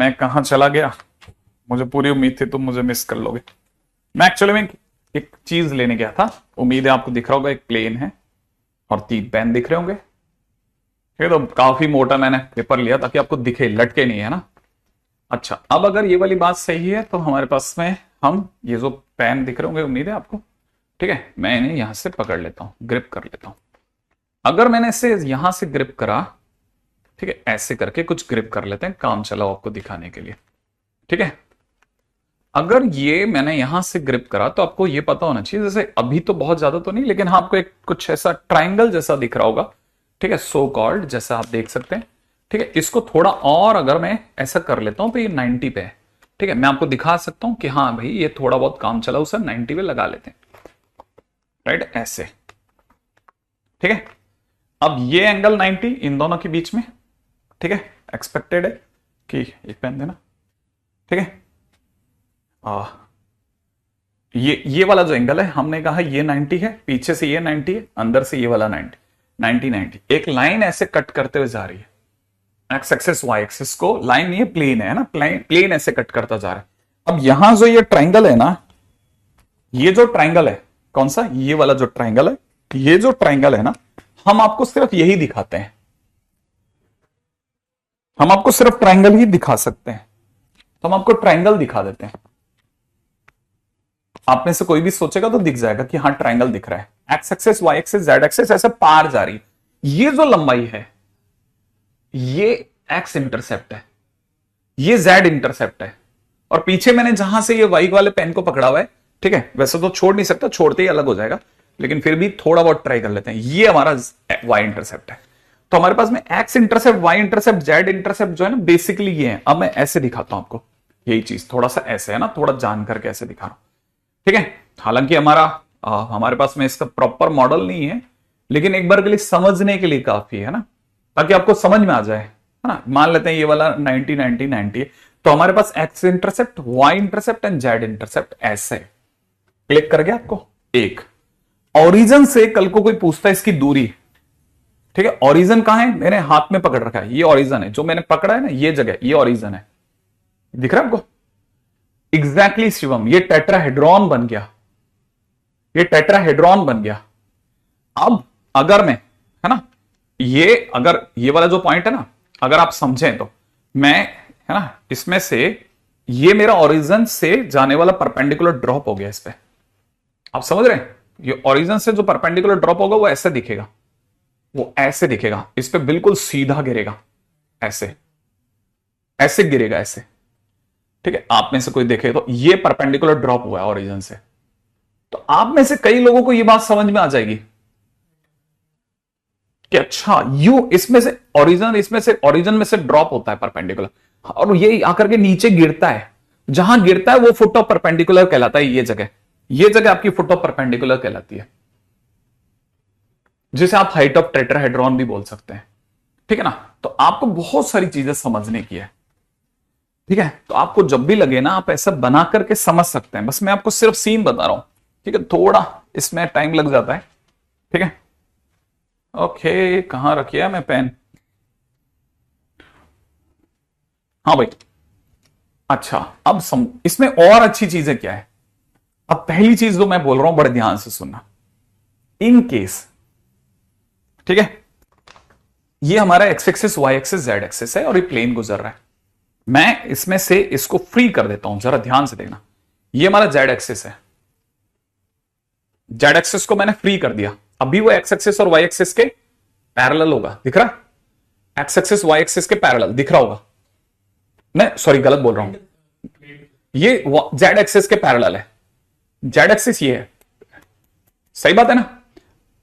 मैं कहां चला गया, मुझे पूरी उम्मीद थी तुम मुझे मिस कर लोगे। मैं एक्चुअली में एक चीज लेने गया था, उम्मीद है आपको दिख रहा होगा, एक प्लेन है और 3 पेन दिख रहे होंगे। ठीक है, तो काफी मोटा मैंने पेपर लिया ताकि आपको दिखे, लटके नहीं है ना। अच्छा, अब अगर ये वाली बात सही है तो हमारे पास में हम ये जो पेन दिख रहे होंगे, उम्मीद है आपको, ठीक है, मैं इन्हें यहां से पकड़ लेता हूं, ग्रिप कर लेता हूं। अगर मैंने इसे यहां से ग्रिप करा, ठीक है, ऐसे करके कुछ ग्रिप कर लेते हैं, काम चलाओ आपको दिखाने के लिए। ठीक है, अगर ये मैंने यहां से ग्रिप करा तो आपको ये पता होना चाहिए, जैसे अभी तो बहुत ज्यादा तो नहीं, लेकिन हाँ आपको एक कुछ ऐसा ट्राइंगल जैसा दिख रहा होगा। ठीक है, सो कॉल्ड, जैसा आप देख सकते हैं। ठीक है, इसको थोड़ा और अगर मैं ऐसा कर लेता हूं तो ये 90 पे है। ठीक है, मैं आपको दिखा सकता हूं कि हाँ भाई ये थोड़ा बहुत काम चला, उसे 90 पे लगा लेते हैं। राइट, ऐसे। ठीक है, अब ये एंगल 90 इन दोनों के बीच में। ठीक है, एक्सपेक्टेड है कि एक पेन देना। ठीक है, ये वाला जो एंगल है, हमने कहा ये 90 है, पीछे से ये 90 है, अंदर से ये वाला 90। एक लाइन ऐसे कट करते हुए जा रही है, एक्स एक्सिस वाई एक्सिस को, लाइन नहीं है, प्लेन है ना, प्लेन ऐसे कट करता जा रहा है। अब यहां जो ये ट्राइंगल है ना, ये जो ट्राइंगल है, कौन सा, ये वाला जो ट्राइंगल है, ये जो ट्राइंगल है ना, हम आपको सिर्फ यही दिखाते हैं, हम आपको सिर्फ ट्राइंगल ही दिखा सकते हैं, तो हम आपको ट्राइंगल दिखा देते हैं। आप में से कोई भी सोचेगा तो दिख जाएगा कि हाँ ट्राइंगल दिख रहा है, x axis Y axis Z axis ऐसे पार जा रही है। ये जो लंबाई है ये एक्स इंटरसेप्ट है, ये जेड इंटरसेप्ट है, और पीछे मैंने जहां से ये वाई वाले पेन को पकड़ा हुआ है, ठीक है, वैसे तो छोड़ नहीं सकता, छोड़ते ही अलग हो जाएगा, लेकिन फिर भी थोड़ा बहुत ट्राई कर लेते हैं। ये हमारा वाई इंटरसेप्ट है, तो हमारे पास में x intercept, y intercept, z intercept जो है ना, बेसिकली ये है। अब मैं ऐसे दिखाता हूं आपको, यही चीज थोड़ा सा ऐसे है ना, थोड़ा जान करके ऐसे दिखा रहा हूं। ठीक है, हालांकि हमारे पास में इसका प्रॉपर मॉडल नहीं है, लेकिन एक बार के लिए समझने के लिए काफी है ना, ताकि आपको समझ में आ जाए, है ना। मान लेते हैं ये वाला 90 90 90 है, तो हमारे पास x intercept, y intercept and z intercept ऐसे। क्लिक कर गया आपको। एक ओरिजिन से कल को कोई पूछता है इसकी दूरी, ठीक है, ओरिजिन कहां है, मैंने हाथ में पकड़ रखा है, ये ओरिजिन है, जो मैंने पकड़ा है ना ये जगह, ये ओरिजिन है, दिख रहा है आपको। एग्जैक्टली शिवम, ये टेट्राहेड्रॉन बन गया, ये टेट्राहेड्रॉन बन गया। अब अगर मैं, है ना, ये अगर ये वाला जो पॉइंट है ना, अगर आप समझें तो मैं, है ना, इसमें से ये मेरा ओरिजिन से जाने वाला परपेंडिकुलर ड्रॉप हो गया इस पे, आप समझ रहे हैं। ये ओरिजिन से जो परपेंडिकुलर ड्रॉप होगा वो ऐसे दिखेगा, वो ऐसे दिखेगा, इस पे बिल्कुल सीधा गिरेगा, ऐसे ऐसे गिरेगा ऐसे। ठीक है, आप में से कोई देखे तो ये परपेंडिकुलर ड्रॉप हुआ है ओरिजिन से, तो आप में से कई लोगों को ये बात समझ में आ जाएगी कि अच्छा यू इसमें से ओरिजिन, इसमें से ओरिजिन में से ड्रॉप होता है परपेंडिकुलर, और ये आकर के नीचे गिरता है, जहां गिरता है वो फुट ऑफ परपेंडिकुलर कहलाता है। ये जगह आपकी फुट ऑफ परपेंडिकुलर कहलाती है, जिसे आप हाइट ऑफ टेट्राहेड्रॉन भी बोल सकते हैं। ठीक है ना, तो आपको बहुत सारी चीजें समझने की है। ठीक है, तो आपको जब भी लगे ना, आप ऐसा बना करके समझ सकते हैं, बस मैं आपको सिर्फ सीन बता रहा हूं। ठीक है, थोड़ा इसमें टाइम लग जाता है। ठीक है, ओके, कहां रखिए मैं पेन, हाँ भाई। अच्छा, अब इसमें और अच्छी चीजें क्या है। अब पहली चीज जो मैं बोल रहा हूं बड़े ध्यान से सुनना, इन केस, ठीक है, ये हमारा x axis, Y axis, Z axis है और ये प्लेन गुजर रहा है। मैं इसमें से इसको फ्री कर देता हूं, जरा ध्यान से देखना। ये हमारा जेड एक्सिस है, जेड एक्सिस को मैंने फ्री कर दिया, अभी वो एक्स एक्सिस और वाई एक्सिस के पैरेलल होगा, दिख रहा, एक्स एक्सिस वाई एक्सिस के पैरेलल दिख रहा होगा। मैं सॉरी गलत बोल रहा हूं, ये जेड एक्सिस के पैरेलल है, जेड एक्सिस ये है, सही बात है ना,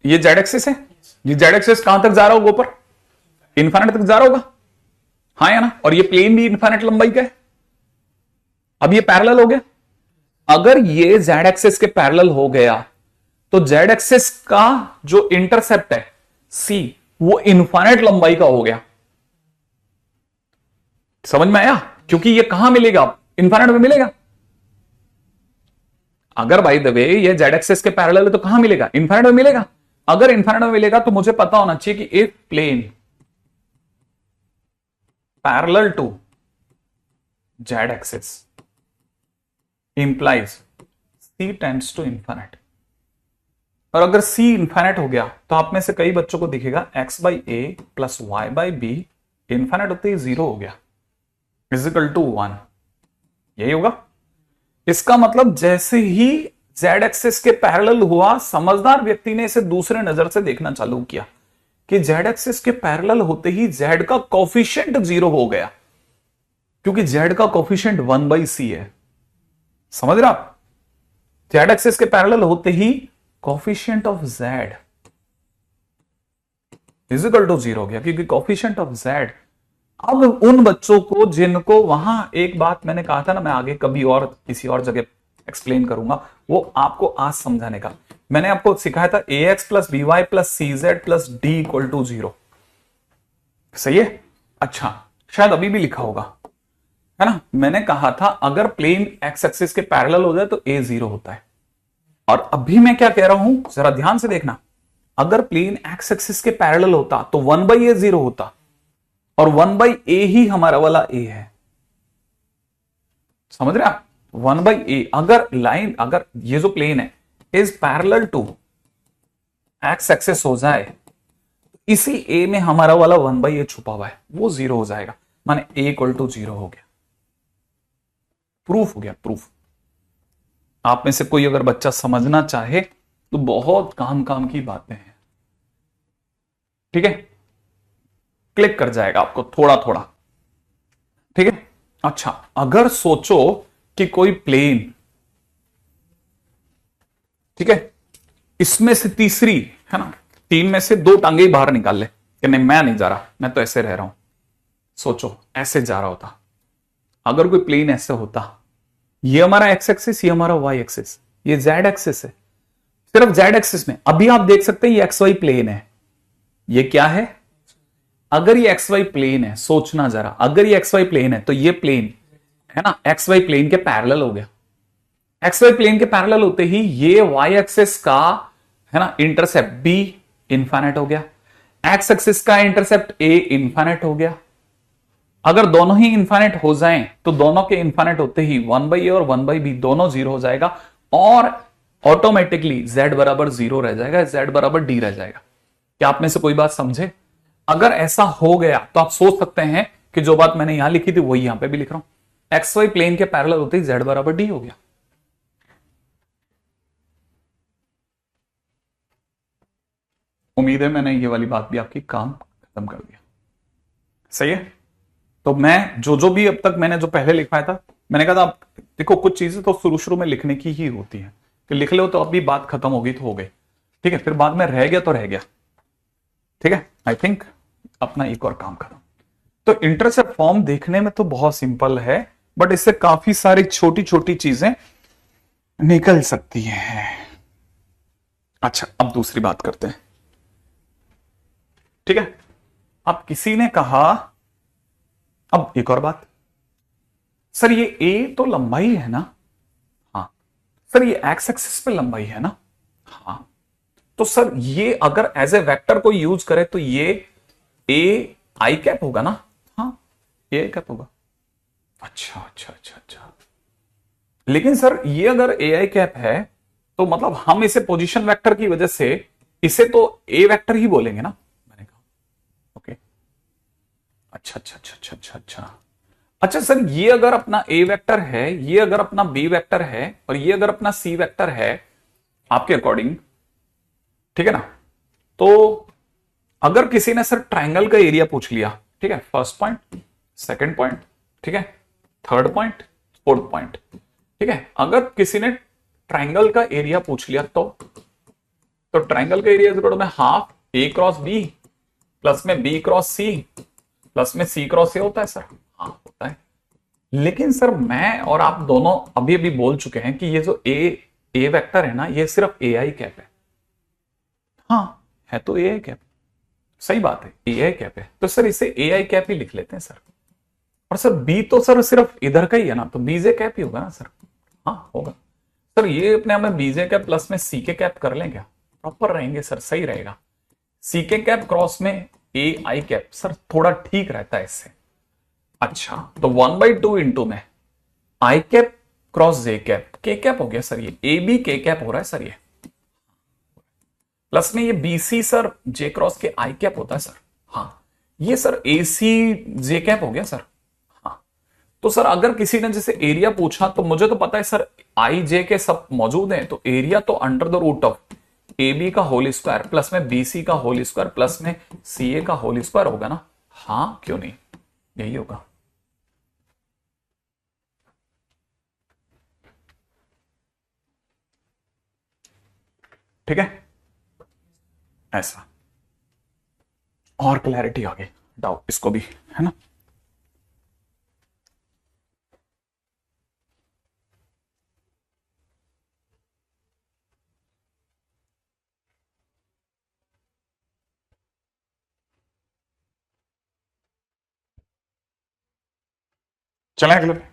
ये जेड एक्सिस है, ये जेड एक्सिस कहां तक जा रहा होगा, ऊपर इन्फिनिट तक जा रहा होगा, हाँ या ना, और ये प्लेन भी इन्फिनिट लंबाई का है। अब ये पैरेलल हो गया, अगर ये जेड एक्सिस के पैरेलल हो गया तो जेड एक्सिस का जो इंटरसेप्ट है सी, वो इन्फिनिट लंबाई का हो गया। समझ में आया, क्योंकि ये कहां मिलेगा, इन्फिनिट में मिलेगा। अगर बाय द वे ये जेड एक्सिस के पैरेलल है तो कहां मिलेगा, इन्फिनिट में मिलेगा। अगर इन्फिनिट में मिलेगा तो मुझे पता होना चाहिए कि if plane parallel to z axis implies c tends to infinite. और अगर c इंफिनिट हो गया तो आप में से कई बच्चों को दिखेगा x by a plus y by b infinite होते ही 0 हो गया इजिकल टू 1। यही होगा। इसका मतलब जैसे ही z एक्सिस के पैरेलल हुआ, समझदार व्यक्ति ने इसे दूसरे नजर से देखना चालू किया कि z एक्सिस के पैरेलल होते ही z का कोफिशिएंट 0 हो गया, क्योंकि z का कोफिशिएंट 1 बाई सी है। समझ रहे आप? z एक्सिस के पैरेलल होते ही coefficient of z is equal to 0 हो गया, क्योंकि कोफिशिएंट ऑफ z। अब उन बच्चों को जिनको वहां, एक बात मैंने कहा था ना, मैं आगे कभी और किसी और जगह एक्सप्लेन करूंगा, वो आपको आज समझाने का। मैंने आपको सिखाया था a x plus B Y plus c z plus d equal to 0। सही है? अच्छा, शायद अभी भी लिखा होगा, है ना। मैंने कहा था अगर प्लेन एक्स एक्सिस के पैरेलल हो जाए तो ए 0 होता है। और अभी मैं क्या कह रहा हूं, जरा ध्यान से देखना। अगर प्लेन एक्स एक्सिस के पैरेलल होता तो 1 बाई ए 0 होता, और 1 बाई ए ही हमारा वाला ए है। समझ रहे आप? 1 बाई ए, अगर लाइन, अगर ये जो प्लेन है is parallel to x axis हो जाए, इसी ए में हमारा वाला 1 बाई ए छुपा हुआ है, वो 0 हो जाएगा, माने ए इक्वल टू 0 हो गया। प्रूफ हो गया, प्रूफ। आप में से कोई अगर बच्चा समझना चाहे तो बहुत काम काम की बातें हैं, ठीक है। क्लिक कर जाएगा आपको थोड़ा थोड़ा, ठीक है। अच्छा, अगर सोचो कि कोई प्लेन, ठीक है, इसमें से तीसरी, है ना, 3 में से 2 टांगे ही बाहर निकाल ले कि नहीं मैं नहीं जा रहा, मैं तो ऐसे रह रहा हूं। सोचो ऐसे जा रहा होता, अगर कोई प्लेन ऐसे होता, ये हमारा एक्स एक्सिस, ये हमारा वाई एक्सिस, ये जेड एक्सिस है। सिर्फ जेड एक्सिस में अभी आप देख सकते हैं ये एक्स वाई प्लेन है। ये क्या है? अगर ये एक्स वाई प्लेन है, सोचना जरा, अगर ये एक्स वाई प्लेन है तो ये प्लेन, है ना, एक्स वाई प्लेन के पैरेलल हो गया। एक्स वाई प्लेन के पैरेलल होते ही ये वाई एक्सिस का, है ना, इंटरसेप्ट बी इनफाइनाइट हो गया, एक्स एक्सिस का इंटरसेप्ट ए इनफाइनाइट हो गया। अगर दोनों ही इनफाइनाइट हो जाएं तो दोनों के इनफाइनाइट होते ही 1 बाई ए और 1 बाई बी दोनों 0 हो जाएगा, और ऑटोमेटिकली z बराबर 0 रह जाएगा, z बराबर डी रह जाएगा। क्या आप में से कोई बात समझे? अगर ऐसा हो गया तो आप सोच सकते हैं कि जो बात मैंने यहां लिखी थी वही यहां पे भी लिख रहा हूं। एक्स वाई प्लेन के पैरेलल होते ही z बराबर डी हो गया। उम्मीद है मैंने ये वाली बात भी आपकी काम खत्म कर दिया। सही है? तो मैं जो भी अब तक मैंने जो पहले लिखवाया था, मैंने कहा था आप देखो कुछ चीजें तो शुरू शुरू में लिखने की ही होती है कि लिख लो तो अभी बात खत्म होगी तो हो गई, ठीक है। फिर बाद में रह गया तो रह गया, ठीक है। आई थिंक अपना एक और काम खत्म। तो इंटरसेप्ट फॉर्म देखने में तो बहुत सिंपल है, बट इससे काफी सारी छोटी छोटी चीजें निकल सकती हैं। अच्छा, अब दूसरी बात करते हैं, ठीक है। अब किसी ने कहा, अब एक और बात, सर ये ए तो लंबाई है ना? हाँ सर, ये एक्स एक्सिस पे लंबाई है ना? हाँ। तो सर ये अगर एज ए वेक्टर को यूज करे तो ये ए आई कैप होगा ना? हाँ, ए आई कैप होगा। अच्छा अच्छा अच्छा अच्छा, लेकिन सर ये अगर ए आई कैप है तो मतलब हम इसे पोजीशन वेक्टर की वजह से इसे तो ए वेक्टर ही बोलेंगे ना? मैंने कहा ओके, अच्छा अच्छा अच्छा अच्छा अच्छा अच्छा अच्छा। सर ये अगर अपना ए वेक्टर है, ये अगर अपना बी वेक्टर है, और ये अगर अपना सी वेक्टर है आपके अकॉर्डिंग, ठीक है ना, तो अगर किसी ने सर ट्राइंगल का एरिया पूछ लिया, ठीक है, फर्स्ट पॉइंट, सेकंड पॉइंट, ठीक है, थर्ड पॉइंट, फोर्थ पॉइंट, ठीक है, अगर किसी ने ट्राइंगल का एरिया पूछ लिया तो ट्राइंगल का एरिया इक्वल टू में हाफ ए क्रॉस बी प्लस में बी क्रॉस सी प्लस में सी क्रॉस ए होता है सर? हाँ होता है। लेकिन सर मैं और आप दोनों अभी अभी बोल चुके हैं कि ये जो ए वेक्टर है ना, ये सिर्फ ए आई कैप है। हाँ है तो ए आई कैप, सही बात है, ए आई कैप है, तो सर इसे ए आई कैप ही लिख लेते हैं सर। और सर बी तो सर सिर्फ इधर का ही है ना, तो बीजे कैप ही होगा ना सर? हाँ होगा सर। ये अपने आप में बीजे कैप प्लस में सी के कैप कर लें क्या? प्रॉपर रहेंगे सर, सही रहेगा। सी के कैप क्रॉस में ए आई कैप सर थोड़ा ठीक रहता है इससे, अच्छा, तो 1/2 इंटू में i cap cross J cap, के कैप हो गया सर, ये ए बी के कैप हो रहा है सर, ये प्लस में ये बीसी सर जे क्रॉस के आई कैप होता है सर। हाँ, ये सर ए सी जे कैप हो गया सर। हाँ, तो सर अगर किसी ने जैसे एरिया पूछा तो मुझे तो पता है सर आई जे के सब मौजूद हैं, तो एरिया तो under the root of a b का होल स्क्वायर प्लस में बी सी का होल स्क्वायर प्लस में सी ए का होल स्क्वायर होगा ना। हाँ क्यों नहीं, यही होगा। ठीक है, ऐसा और क्लैरिटी आ गई, डाउट इसको भी है ना। चलें अगले पे।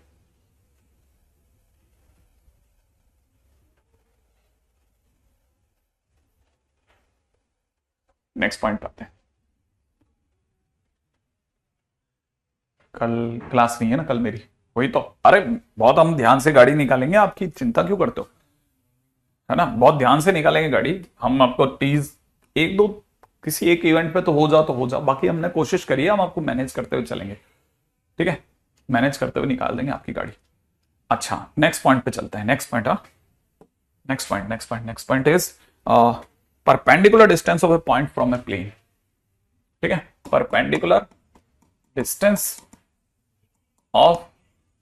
नेक्स्ट पॉइंट पे आते हैं। कल क्लास नहीं है ना, कल मेरी, वही तो। अरे बहुत हम ध्यान से गाड़ी निकालेंगे, आपकी चिंता क्यों करते हो, है ना, बहुत ध्यान से निकालेंगे गाड़ी हम। आपको टीज एक दो किसी एक इवेंट पे तो हो जाओ, बाकी हमने कोशिश करी है, हम आपको मैनेज करते हुए चलेंगे। ठीक है, मैनेज करते हुए निकाल देंगे आपकी गाड़ी। अच्छा, नेक्स्ट पॉइंट पे चलते हैं। Next point, next point is perpendicular distance of a point from a plane. ठीक है, perpendicular distance of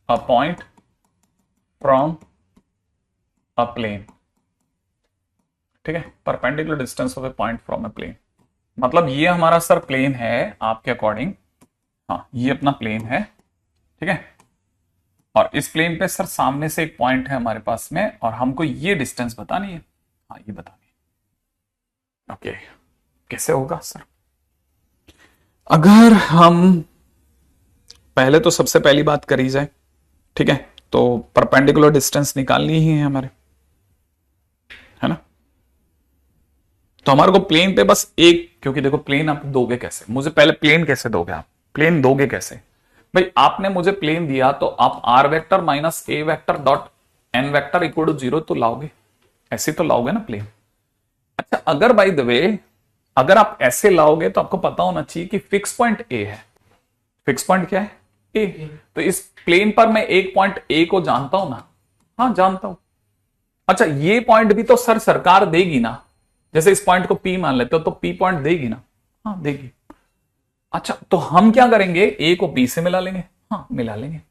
a point from a plane. ठीक है, perpendicular distance of a point from a plane, मतलब ये हमारा सर प्लेन है आपके according. हाँ, ये अपना प्लेन है। ठीक है, और इस प्लेन पे सर सामने से एक पॉइंट है हमारे पास में, और हमको ये डिस्टेंस बतानी है। हाँ, ये बतानी है। ओके, कैसे होगा सर? अगर हम पहले तो सबसे पहली बात करी जाए, ठीक है, तो परपेंडिकुलर डिस्टेंस निकालनी ही है हमारे, है ना। तो हमारे को प्लेन पे बस एक, क्योंकि देखो प्लेन आप दोगे कैसे, मुझे पहले प्लेन कैसे दोगे आप, प्लेन दोगे कैसे भाई? आपने मुझे प्लेन दिया तो आप r vector minus A vector dot N vector equal to 0 तो लाओगे, ऐसे तो लाओगे ना प्लेन। अच्छा, अगर बाय द वे अगर आप ऐसे लाओगे तो आपको पता होना चाहिए कि फिक्स पॉइंट ए है। फिक्स पॉइंट क्या है? ए। तो इस प्लेन पर मैं एक पॉइंट ए को जानता हूं ना। हाँ जानता हूं। अच्छा, ये पॉइंट भी तो सर सरकार देगी ना, जैसे इस पॉइंट को पी मान लेते हो तो पी पॉइंट देगी ना। हाँ देगी। अच्छा, तो हम क्या करेंगे, ए को बी से मिला लेंगे। हाँ मिला लेंगे।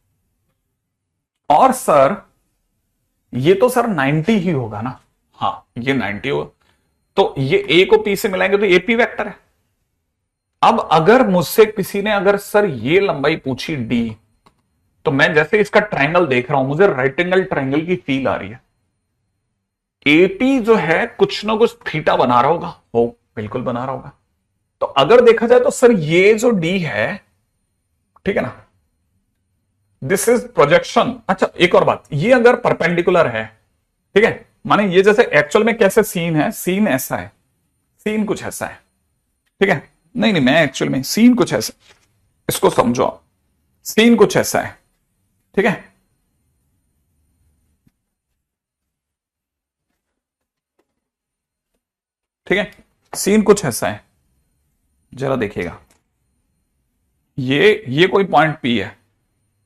और सर ये तो सर 90 ही होगा ना। हाँ ये 90 होगा, तो ये ए को पी से मिलाएंगे तो ये पी वेक्टर है। अब अगर मुझसे किसी ने अगर सर ये लंबाई पूछी डी, तो मैं जैसे इसका ट्रायंगल देख रहा हूं, मुझे राइट एंगल ट्रायंगल की फील आ रही है। एपी जो है कुछ ना कुछ थीटा बना रहा होगा, हो बिल्कुल बना रहा होगा। तो अगर देखा जाए तो सर ये जो डी है, ठीक है ना, दिस इज प्रोजेक्शन। अच्छा एक और बात, ये अगर परपेंडिकुलर है, ठीक है, माने ये जैसे एक्चुअल में कैसे सीन है, सीन ऐसा है, सीन कुछ ऐसा है। ठीक है, नहीं नहीं मैं एक्चुअल में सीन कुछ ऐसा, इसको समझो आप, सीन कुछ ऐसा है। ठीक है, ठीक है, सीन कुछ ऐसा है, जरा देखिएगा, ये कोई पॉइंट पी है,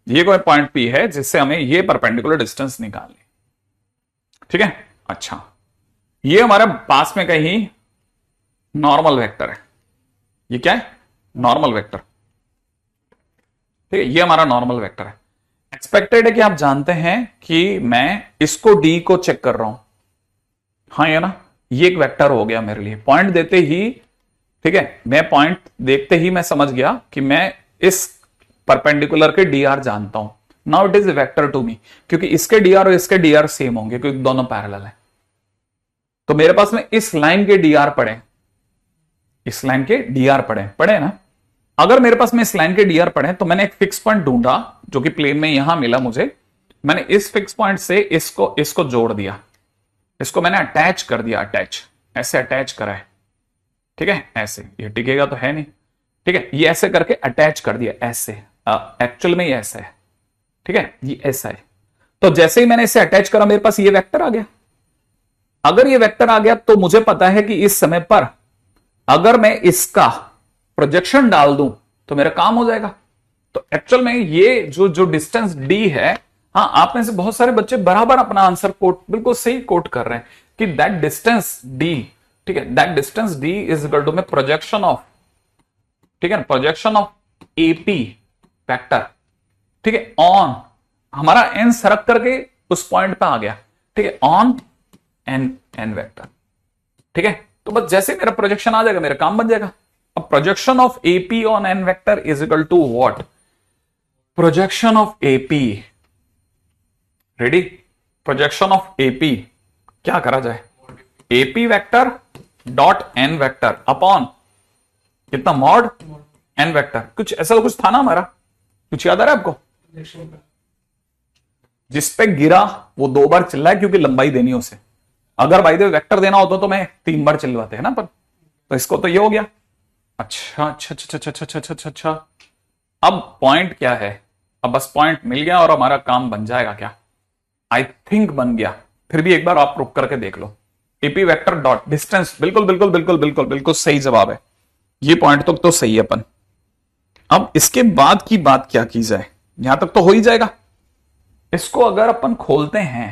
ये कोई पॉइंट पी है जिससे हमें ये परपेंडिकुलर डिस्टेंस निकालनी। ठीक है, अच्छा ये हमारे पास में कहीं नॉर्मल वेक्टर है, ये क्या है, नॉर्मल वेक्टर। ठीक है, ये हमारा नॉर्मल वेक्टर है। एक्सपेक्टेड है कि आप जानते हैं कि मैं इसको डी को चेक कर रहा हूं। हाँ ये ना, ये एक वेक्टर हो गया मेरे लिए, पॉइंट देते ही, ठीक है, मैं पॉइंट देखते ही मैं समझ गया कि मैं इस परपेंडिकुलर के डी आर जानता हूं। Now it is vector to me, क्योंकि इसके डी आर और इसके डी आर सेम होंगे क्योंकि दोनों पैरेलल है। तो मेरे पास में इस लाइन के डी आर पड़े, इस लाइन के डी आर पड़े पड़े ना। अगर मेरे पास में इस लाइन के डी आर पड़े तो मैंने एक फिक्स पॉइंट ढूंढा जो कि प्लेन में यहां मिला मुझे, मैंने इस फिक्स पॉइंट से इसको इसको जोड़ दिया, इसको मैंने अटैच कर दिया, अटैच ऐसे अटैच करा है। ठीक है, ऐसे, ये टिकेगा तो है नहीं, ठीक है, ये ऐसे करके अटैच कर दिया ऐसे। एक्चुअल में ये ऐसा है, ठीक है, ये ऐसा है। तो जैसे ही मैंने इसे अटैच करा मेरे पास ये वेक्टर आ गया। अगर ये वेक्टर आ गया तो मुझे पता है कि इस समय पर अगर मैं इसका प्रोजेक्शन डाल दूं तो मेरा काम हो जाएगा। तो एक्चुअल में ये जो डिस्टेंस डी है, हाँ, आप में से बहुत सारे बच्चे बराबर अपना आंसर कोट बिल्कुल सही कोट कर रहे हैं कि दैट डिस्टेंस डी, ठीक है, that distance D is equal to में प्रोजेक्शन ऑफ, ठीक है, प्रोजेक्शन ऑफ एपी वेक्टर, ठीक है, ऑन, हमारा एन सरक करके उस पॉइंट पे आ गया, ठीक है, ऑन एन वेक्टर, ठीक है। तो बस जैसे मेरा प्रोजेक्शन आ जाएगा मेरा काम बन जाएगा। अब projection of AP on N vector is equal to what, projection of AP, ready, projection of AP क्या करा जाए, AP vector dot N vector upon कितना, मॉड एन वेक्टर। कुछ ऐसा कुछ था ना हमारा, कुछ याद आ रहा है आपको, जिस पे गिरा वो 2 बार चिल्ला है क्योंकि लंबाई देनी है उसे। अगर बाय द वे वेक्टर देना होता तो मैं 3 बार चिल्लाते हैं ना, पर तो इसको तो ये हो गया। अच्छा अच्छा अच्छा अच्छा अच्छा अच्छा अच्छा अच्छा, अब पॉइंट क्या है, अब बस पॉइंट मिल गया और हमारा काम बन जाएगा क्या, आई थिंक बन गया। फिर भी एक बार आप रुक करके देख लो, एपी वेक्टर डॉट डिस्टेंस, बिल्कुल बिल्कुल बिल्कुल बिल्कुल बिल्कुल सही जवाब है, ये पॉइंट तक तो सही है अपन। अब इसके बाद की बात क्या की जाए, यहां तक तो हो ही जाएगा। इसको अगर अपन खोलते हैं,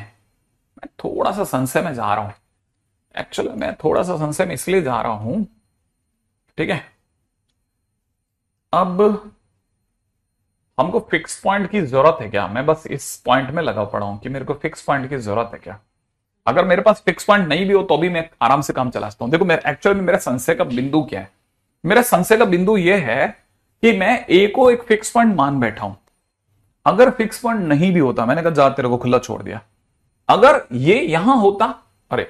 मैं थोड़ा सा संशय में जा रहा हूं, एक्चुअली मैं थोड़ा सा संशय में इसलिए जा रहा हूं, ठीक है। अब हमको फिक्स पॉइंट की जरूरत है क्या, मैं बस इस पॉइंट में लगा पड़ा हूं कि मेरे को फिक्स पॉइंट की जरूरत है क्या। अगर मेरे पास फिक्स पॉइंट नहीं भी हो तो भी मैं आराम से काम चला सकता हूं। देखो मेरा एक्चुअल में मेरा संशय का बिंदु क्या है, मेरा संशय का बिंदु यह है कि मैं ए को एक फिक्स पॉइंट मान बैठा हूं। अगर फिक्स पॉइंट नहीं भी होता, मैंने कहा जा तेरे को खुला छोड़ दिया, अगर ये यहां होता, अरे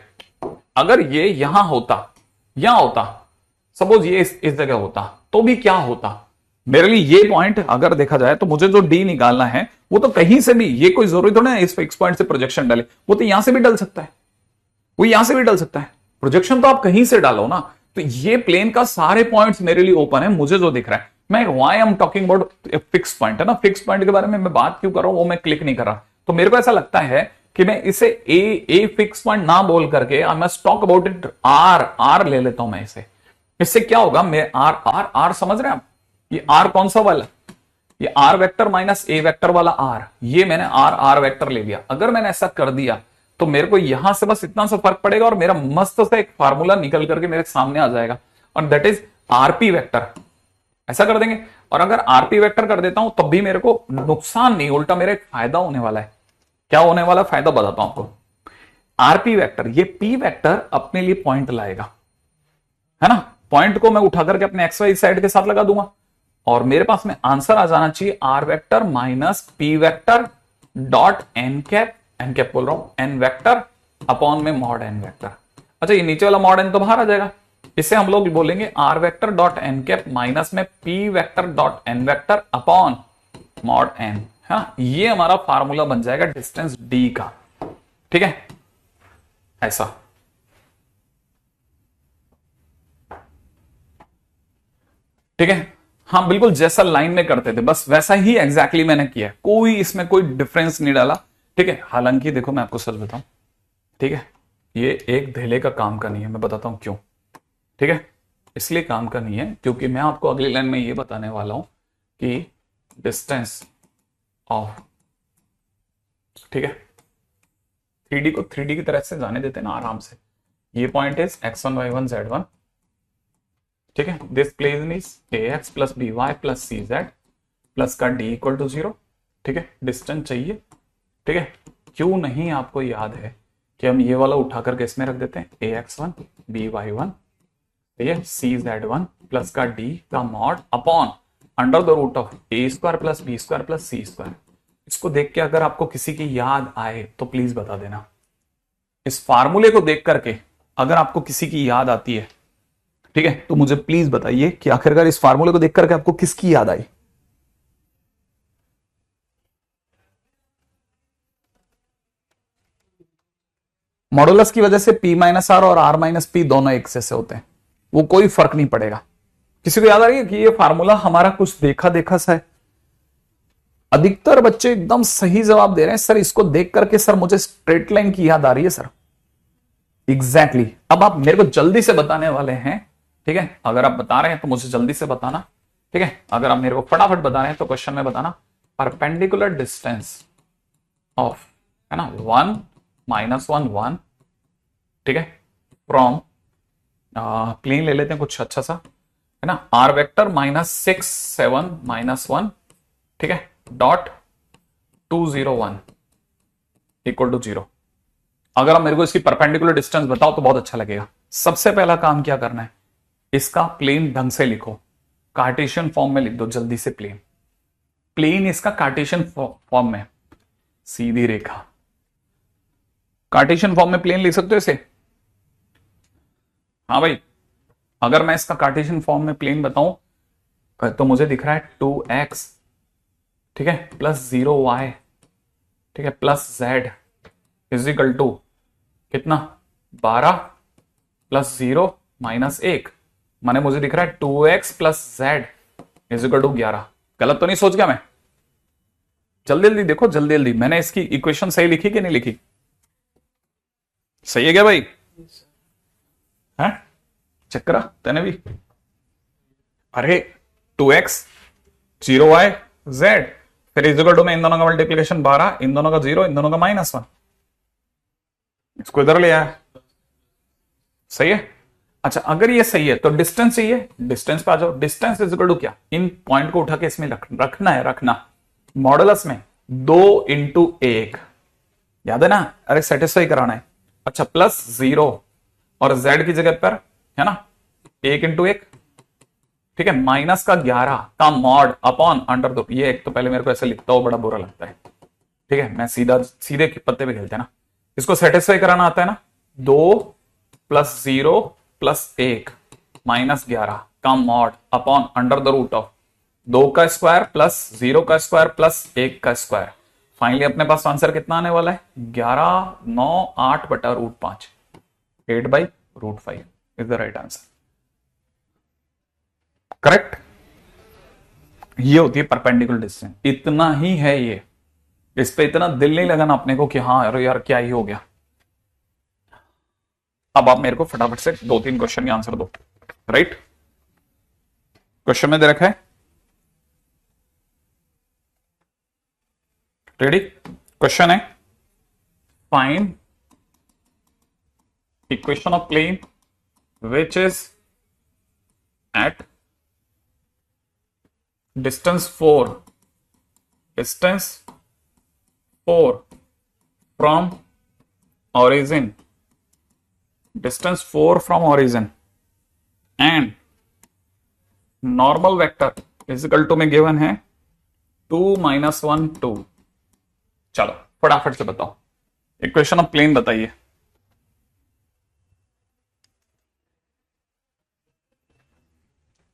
अगर ये यहां होता, यहां होता, सपोज ये इस जगह होता, तो भी क्या होता मेरे लिए ये पॉइंट अगर देखा जाए तो मुझे जो डी निकालना है वो तो कहीं से भी, ये कोई जरूरी थोड़ा है इस फिक्स पॉइंट से प्रोजेक्शन डाले, वो तो यहां से भी डल सकता है, वो यहां से भी डल सकता है, प्रोजेक्शन तो आप कहीं से डालो ना। तो ये प्लेन का सारे पॉइंट्स मेरे लिए ओपन है, मुझे जो दिख रहा है, मैं why I am talking about fix point है ना, फिक्स पॉइंट के बारे में मैं बात क्यों कर रहा हूं वो मैं क्लिक नहीं कर रहा। तो मेरे को ऐसा लगता है कि मैं इसे ए फिक्स पॉइंट ना बोल करके I must talk about it R ले लेता हूं मैं इसे। इससे क्या होगा, मैं आर समझ रहे हैं आप, ये आर कौन सा वाला, ये are vector minus A vector वाला आर, ये मैंने आर वेक्टर ले लिया। अगर मैंने ऐसा कर दिया तो मेरे को यहां से बस इतना सा फर्क पड़ेगा और मेरा मस्त सा एक फार्मूला निकल करके मेरे सामने आ जाएगा, और दैट इज आरपी वेक्टर। ऐसा कर देंगे, और अगर आरपी वेक्टर कर देता हूं तब भी मेरे को नुकसान नहीं, उल्टा मेरा एक फायदा होने वाला है। क्या होने वाला फायदा बताता हूं आपको। आरपी वेक्टर, ये पी वेक्टर अपने लिए पॉइंट लाएगा, है ना, पॉइंट को मैं उठा करके अपने एक्स वाई साइड के साथ लगा दूंगा, और मेरे पास में आंसर आ जाना चाहिए R vector minus P vector dot N cap बोल रहा हूं, एन वेक्टर अपॉन में मॉड एन वेक्टर। अच्छा, ये नीचे वाला मॉड एन तो बाहर आ जाएगा, इससे हम लोग बोलेंगे r vector dot N cap minus में p vector dot N vector upon mod n, है ना। ये हमारा फार्मूला बन जाएगा डिस्टेंस डी का, ठीक है, ऐसा। ठीक है, हाँ बिल्कुल जैसा लाइन में करते थे बस वैसा ही एग्जैक्टली मैंने किया, कोई इसमें कोई डिफरेंस नहीं डाला, ठीक है। हालांकि देखो मैं आपको सच बताऊं, ठीक है, ये एक धेले का काम का नहीं है, मैं बताता हूं क्यों, ठीक है। इसलिए काम का नहीं है क्योंकि मैं आपको अगली लाइन में ये बताने वाला हूं कि डिस्टेंस ऑफ, ठीक है, 3D को 3D की तरह से जाने देते हैं ना आराम से। ये point is x1 y1 z1, ठीक है, this plane is ax plus by plus cz plus का d इक्वल टू 0, ठीक है, डिस्टेंस चाहिए, ठीक है। क्यों नहीं आपको याद है कि हम ये वाला उठा करके इसमें रख देते हैं ax1 by1, ठीक है, cz1 प्लस का d का mod upon under the root of a square plus b square plus c square. इसको देख के अगर आपको किसी की याद आए तो प्लीज बता देना। इस फार्मूले को देख करके अगर आपको किसी की याद आती है, ठीक है, तो मुझे प्लीज बताइए कि आखिरकार इस फार्मूले को देख करके आपको किसकी याद आई। मॉडुलस की वजह से P माइनस आर और R माइनस पी दोनों एक जैसे होते हैं, वो कोई फर्क नहीं पड़ेगा। किसी को याद आ रही है कि ये फार्मूला हमारा कुछ देखा देखा सा है, अधिकतर बच्चे एकदम सही जवाब दे रहे हैं सर, इसको देख करके सर मुझे स्ट्रेट लाइन की याद आ रही है सर। एग्जैक्टली अब आप मेरे को जल्दी से बताने वाले हैं, ठीक है, अगर आप बता रहे हैं तो मुझे जल्दी से बताना, ठीक है, अगर आप मेरे को फटाफट बता रहे हैं तो क्वेश्चन में बताना परपेंडिकुलर डिस्टेंस ऑफ, है ना, 1 -1 1, ठीक है, फ्रॉम प्लेन ले लेते हैं कुछ अच्छा सा, है ना, r वेक्टर -6 7 -1, ठीक है, डॉट 2 0 1 इक्वल टू 0। अगर आप मेरे को इसकी परपेंडिकुलर डिस्टेंस बताओ तो बहुत अच्छा लगेगा। सबसे पहला काम क्या करना है, इसका प्लेन ढंग से लिखो, कार्टेशियन फॉर्म में लिख दो जल्दी से। प्लेन प्लेन इसका कार्टेशियन फॉर्म में, सीधी रेखा, कार्टेशियन फॉर्म में प्लेन लिख सकते हो इसे। हाँ भाई, अगर मैं इसका कार्टेशियन फॉर्म में प्लेन बताऊं तो मुझे दिख रहा है 2x, ठीक है, प्लस 0y, ठीक है, प्लस z इजिकल टू कितना 12 प्लस 0 माइनस 1, माने मुझे दिख रहा है 2x plus z is equal to 11। गलत तो नहीं सोच गया मैं? जल्दी जल्दी देखो, जल्दी जल्दी, मैंने इसकी इक्वेशन सही लिखी कि नहीं लिखी? सही है क्या भाई? है चेक करा तेने भी? अरे 2x 0y z फिर इजिकल टू में इन दोनों का मल्टीप्लीकेशन 12, इन दोनों का 0, इन दोनों का -1, इसको इधर ले आया। सही है? अच्छा, अगर ये सही है तो डिस्टेंस चाहिए, डिस्टेंस पे आ जाओ। डिस्टेंस इजिकल टू क्या, इन पॉइंट को उठा के इसमें रखना मॉडुलस में 2 × 1, याद है ना? अरे सेटिस्फाई कराना है। अच्छा, प्लस 0 और z की जगह पर, है ना, 1 × 1, ठीक है, माइनस का 11 का मॉड अपॉन अंडर दो। ये एक तो पहले मेरे को ऐसे लिखता हो बड़ा बुरा लगता है, ठीक है, मैं सीधे पत्ते पे खेलते हैं ना। इसको सेटिस्फाई कराना आता है ना, 2 प्लस 0 प्लस 1 माइनस 11 का mod upon under the root of 2 का स्क्वायर प्लस 0 का स्क्वायर प्लस 1 का स्क्वायर। फाइनली अपने पास आंसर कितना आने वाला है? 11 9 8 बटा √5, 8/√5 is the right answer. Correct? ये होती है परपेंडिकुलर डिस्टेंस। इतना ही है ये, इस पे इतना दिल नहीं लगाना अपने को कि हाँ अरे यार क्या ही हो गया। अब आप मेरे को फटाफट से 2-3 क्वेश्चन के आंसर दो। राइट, क्वेश्चन में दे रखा है, रेडी? क्वेश्चन है, find equation of plane which is at distance 4 from origin, distance 4 from origin and normal vector is equal to में given है 2 - 1 2। चलो फटाफट से बताओ, इक्वेशन ऑफ प्लेन बताइए।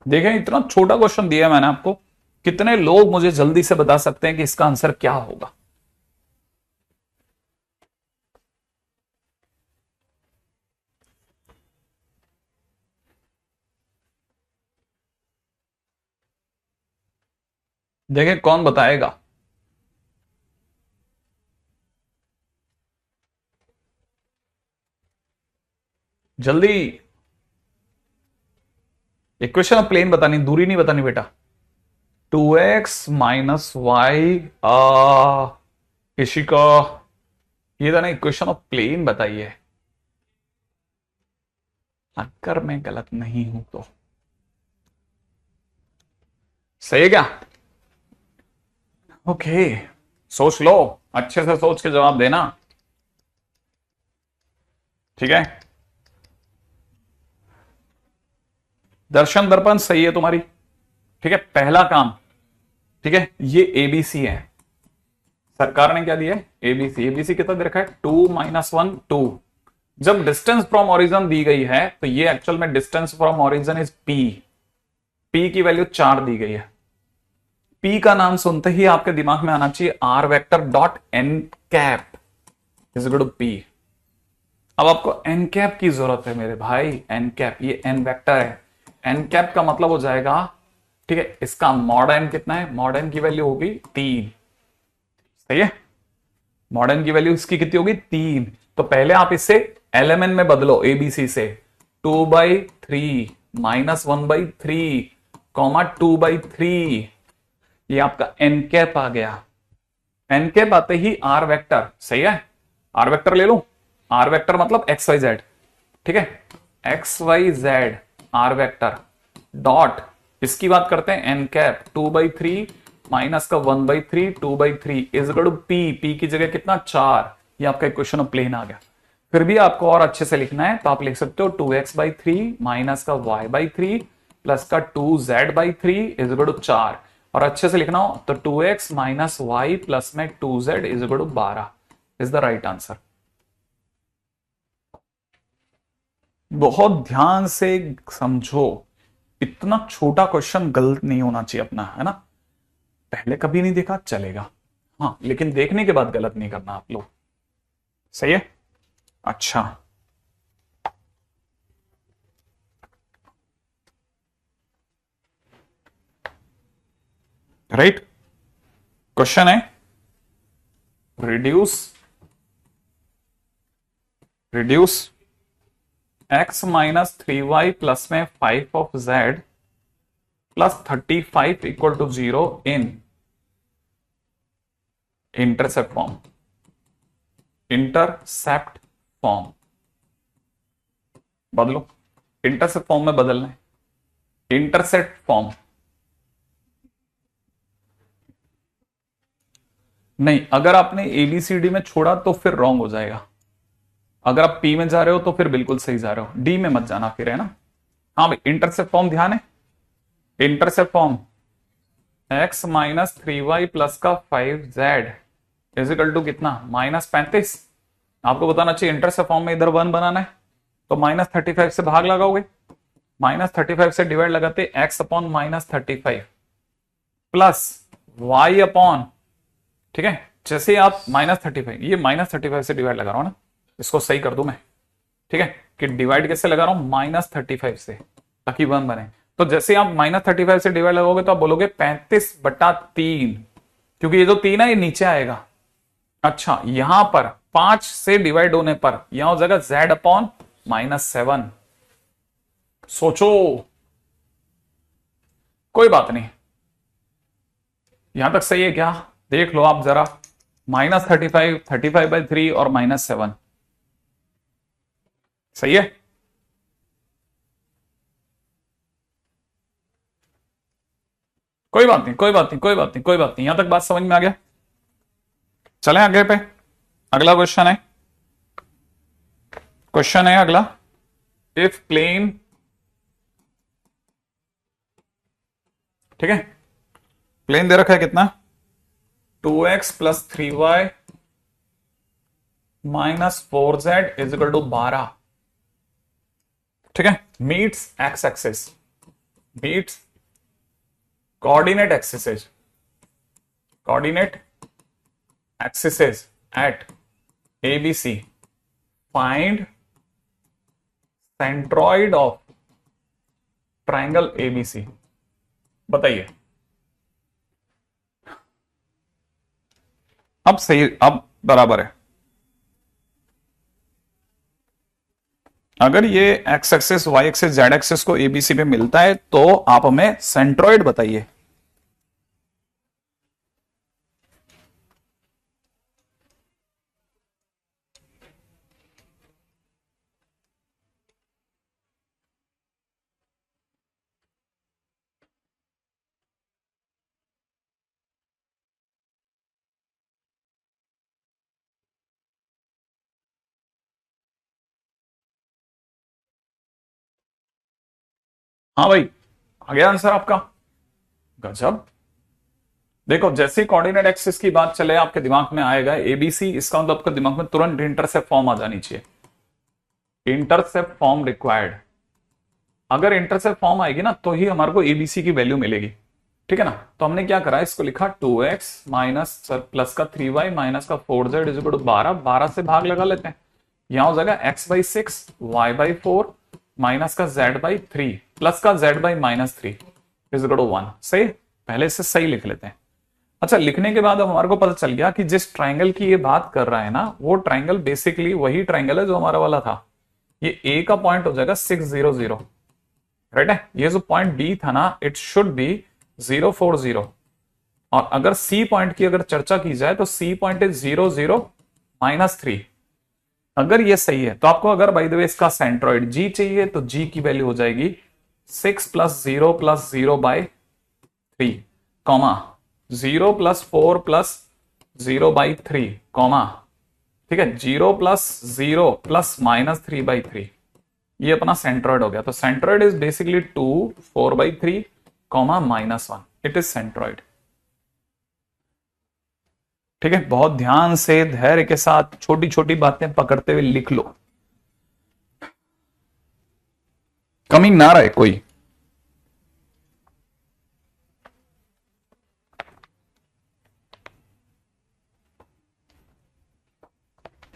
देखें, इतना छोटा क्वेश्चन दिया है मैंने आपको, कितने लोग मुझे जल्दी से बता सकते हैं कि इसका आंसर क्या होगा? देखें कौन बताएगा। जल्दी, इक्वेशन ऑफ प्लेन बतानी, दूरी नहीं बतानी बेटा। 2x - y इसी का ये था ना, इक्वेशन ऑफ प्लेन बताइए, अगर मैं गलत नहीं हूं तो। सही है क्या? ओके, सोच लो, अच्छे से सोच के जवाब देना, ठीक है? दर्शन दर्पण सही है तुम्हारी, ठीक है, पहला काम, ठीक है, ये एबीसी है, सरकार ने क्या दिया है? एबीसी। एबीसी कितना दे रखा है? 2 - 1 2। जब डिस्टेंस फ्रॉम ओरिजिन दी गई है तो ये एक्चुअल में distance from origin is P. P की वैल्यू 4 दी गई है। पी का नाम सुनते ही आपके दिमाग में आना चाहिए R vector dot N cap is equal to P. अब आपको एन कैप की जरूरत है मेरे भाई, एन कैप, ये एन वेक्टर है, एन कैप का मतलब हो जाएगा, ठीक है, इसका मॉड एन कितना है? मॉड एन की वैल्यू होगी 3, सही है। मॉडर्न की वैल्यू इसकी कितनी होगी 3। तो पहले आप इसे एलएमएन में बदलो एबीसी से 2/3 -1/3 2/3 ये आपका एन कैप आ गया। एन कैप आते ही आर वेक्टर, सही है, आर वेक्टर ले लो। आर वेक्टर मतलब एक्स वाई जेड, ठीक है, X Y Z R vector dot इसकी बात करते हैं एन कैप 2/3 माइनस का 1/3 2/3 is equal to P. P की जगह कितना 4। ये आपका इक्वेशन ऑफ प्लेन आ गया। फिर भी आपको और अच्छे से लिखना है तो आप लिख सकते हो 2x/3 माइनस का y/3 प्लस का 2z/3 इज इक्वल टू 4। और अच्छे से लिखना हो तो 2x माइनस वाई प्लस में 2z is equal to 12 is the right answer. बहुत ध्यान से समझो, इतना छोटा क्वेश्चन गलत नहीं होना चाहिए अपना, है ना। पहले कभी नहीं देखा चलेगा, हाँ, लेकिन देखने के बाद गलत नहीं करना आप लोग, सही है। अच्छा, राइट, क्वेश्चन है reduce x minus 3y plus में 5 of z plus 35 equal to 0 in intercept form बदलो। इंटरसेप्ट फॉर्म में बदलना है, इंटरसेप्ट फॉर्म नहीं। अगर आपने एबीसीडी में छोड़ा तो फिर रॉन्ग हो जाएगा। अगर आप पी में जा रहे हो तो फिर बिल्कुल सही जा रहे हो, डी में मत जाना फिर, है ना। हाँ भाई, इंटरसेप्ट फॉर्म ध्यान है। Intercept form x minus 3y plus का 5z इजिकल टू कितना -35। आपको बताना चाहिए इंटरसेप्ट फॉर्म में इधर 1 बनाना है तो -35 से भाग लगाओगे, -35 से डिवाइड लगाते x upon -35 plus y upon, ठीक है। जैसे आप -35 ये -35 से डिवाइड लगा रहा हूं ना, इसको सही कर दूं मैं, ठीक है, कि डिवाइड कैसे लगा रहा हूं -35 से ताकि 1 बने। तो जैसे आप -35 से डिवाइड लगाओगे तो आप बोलोगे 35/3, क्योंकि ये जो 3 है ये नीचे आएगा। अच्छा, यहां पर 5 से डिवाइड होने पर यहां हो जाएगा z अपॉन -7। सोचो, कोई बात नहीं, यहां तक सही है क्या, देख लो आप जरा। -35 35/3 और -7 सही है। कोई बात नहीं, कोई बात नहीं, कोई बात नहीं, कोई बात नहीं, यहां तक बात समझ में आ गया। चलें आगे पे, अगला क्वेश्चन है, अगला। इफ प्लेन, ठीक है, प्लेन दे रखा है कितना 2x plus 3y minus 4z is equal to 12, ठीक है, meets X axis, meets coordinate axis at ABC, find centroid of triangle ABC। बताइए अब सही, अब बराबर है। अगर ये X axis Y axis Z axis को एबीसी पे मिलता है तो आप हमें सेंट्रॉइड बताइए। हाँ भाई, आ गया आंसर आपका, गजब। देखो, जैसे कोऑर्डिनेट एक्सिस की बात चले आपके दिमाग में आएगा एबीसी, इसका मतलब आपके दिमाग में तुरंत इंटरसेप्ट फॉर्म आ जानी चाहिए, इंटरसेप्ट फॉर्म रिक्वायर्ड। अगर इंटरसेप्ट फॉर्म आएगी ना तो ही हमारे को एबीसी की वैल्यू मिलेगी, ठीक है ना। तो हमने क्या करा, इसको लिखा 2x माइनस प्लस का 3y माइनस का 4z इज इक्वल टू 12 से भाग लगा लेते हैं। यहां हो जाएगा x/6 y/4 माइनस का z/3 प्लस का z/-3 इज इक्वल टू 1। सही, पहले से सही लिख लेते हैं। अच्छा, लिखने के बाद अब हमारे को पता चल गया कि जिस ट्राइंगल की ये बात कर रहा है ना, वो ट्राइंगल बेसिकली वही ट्राइंगल है जो हमारा वाला था। ये ए का पॉइंट हो जाएगा 600, राइट है। ये जो पॉइंट बी था ना, इट शुड बी 040। और अगर सी पॉइंट की अगर चर्चा की जाए तो सी पॉइंट इज 0, -3। अगर ये सही है तो आपको अगर बाय द वे इसका सेंट्रॉइड जी चाहिए तो जी की वैल्यू हो जाएगी 6 + 0 + 0/3, कॉमा 0 + 4 + 0/3, कॉमा, ठीक है, 0 + 0 + -3/3। ये अपना सेंट्रॉइड हो गया। तो centroid is basically 2 4/3, comma -1। It is centroid. ठीक है, बहुत ध्यान से धैर्य के साथ छोटी छोटी बातें पकड़ते हुए लिख लो, कमी ना रहे कोई।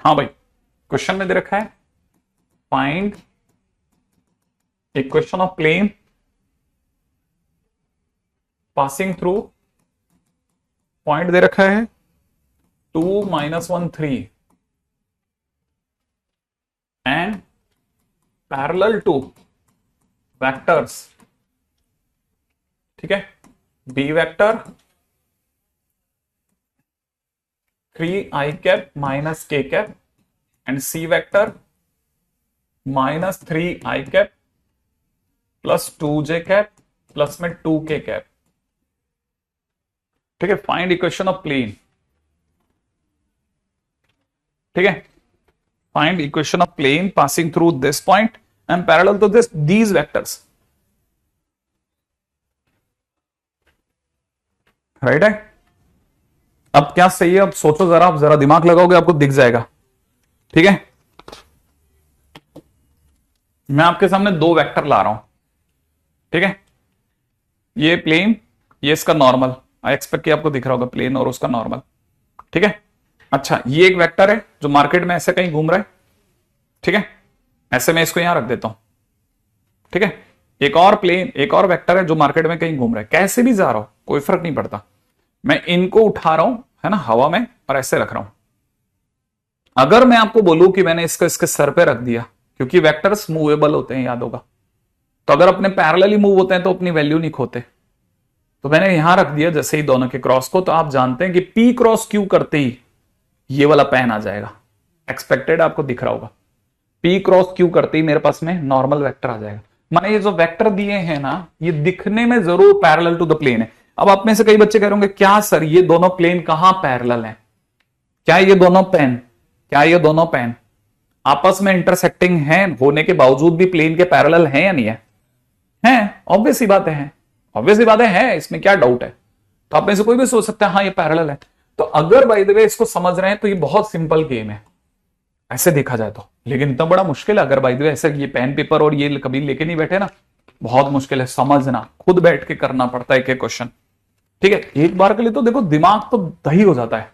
हाँ भाई, क्वेश्चन में दे रखा है find equation of plane passing through, point दे रखा है 2 -1 3 एंड पैरेलल टू वेक्टर्स। ठीक है, B vector 3i cap -k cap and C vector -3i cap +2j cap plus में 2k कैप। ठीक है, फाइंड इक्वेशन ऑफ प्लेन। ठीक है, find equation of plane passing through this point and parallel to this these vectors, right है। अब क्या सही है, अब सोचो जरा, आप जरा दिमाग लगाओगे आपको दिख जाएगा। ठीक है, मैं आपके सामने दो वेक्टर ला रहा हूं। ठीक है, ये प्लेन, ये इसका नॉर्मल, आई एक्सपेक्ट कि आपको दिख रहा होगा प्लेन और उसका नॉर्मल। ठीक है, अच्छा, ये एक वेक्टर है जो मार्केट में ऐसे कहीं घूम रहा है। ठीक है, ऐसे मैं इसको यहां रख देता हूं। ठीक है, एक और प्लेन, एक और वेक्टर है जो मार्केट में कहीं घूम रहा है, कैसे भी जा रहा हो कोई फर्क नहीं पड़ता। मैं इनको उठा रहा हूं, है ना, हवा में, और ऐसे रख रहा हूं। अगर मैं आपको बोलूं कि मैंने इसको इसके सर पे रख दिया, क्योंकि वेक्टर्स मूवेबल होते हैं, याद होगा, तो अगर अपने पैरेलली मूव होते हैं तो अपनी वैल्यू नहीं खोते। तो मैंने यहां रख दिया जैसे ही दोनों के क्रॉस को, तो आप जानते हैं कि पी क्रॉस क्यू करते ही ये वाला पेन आ जाएगा। एक्सपेक्टेड आपको दिख रहा होगा, पी क्रॉस क्यू करते ही मेरे पास में नॉर्मल वेक्टर आ जाएगा। माने ये जो वेक्टर दिए हैं ना, ये दिखने में जरूर पैरेलल टू द प्लेन है। अब आप में से कई बच्चे कह रहे होंगे क्या सर ये दोनों प्लेन कहां पैरेलल हैं? क्या ये दोनों पेन, क्या ये दोनों पेन आपस में इंटरसेक्टिंग हैं होने के बावजूद भी प्लेन के पैरेलल हैं या नहीं है? हैं, ऑब्वियस सी बात है, ऑब्वियस सी बात है, इसमें क्या डाउट है। तो आप में से कोई भी सोच सकता है हाँ ये पैरेलल है। तो अगर बाय द वे इसको समझ रहे हैं तो ये बहुत सिंपल गेम है ऐसे देखा जाए तो, लेकिन इतना बड़ा मुश्किल है। अगर बाय द वे ऐसे ये पेन पेपर और ये कभी लेके नहीं बैठे ना, बहुत मुश्किल है समझना, खुद बैठ के करना पड़ता है एक क्वेश्चन। ठीक है, एक बार के लिए तो देखो दिमाग तो दही हो जाता है,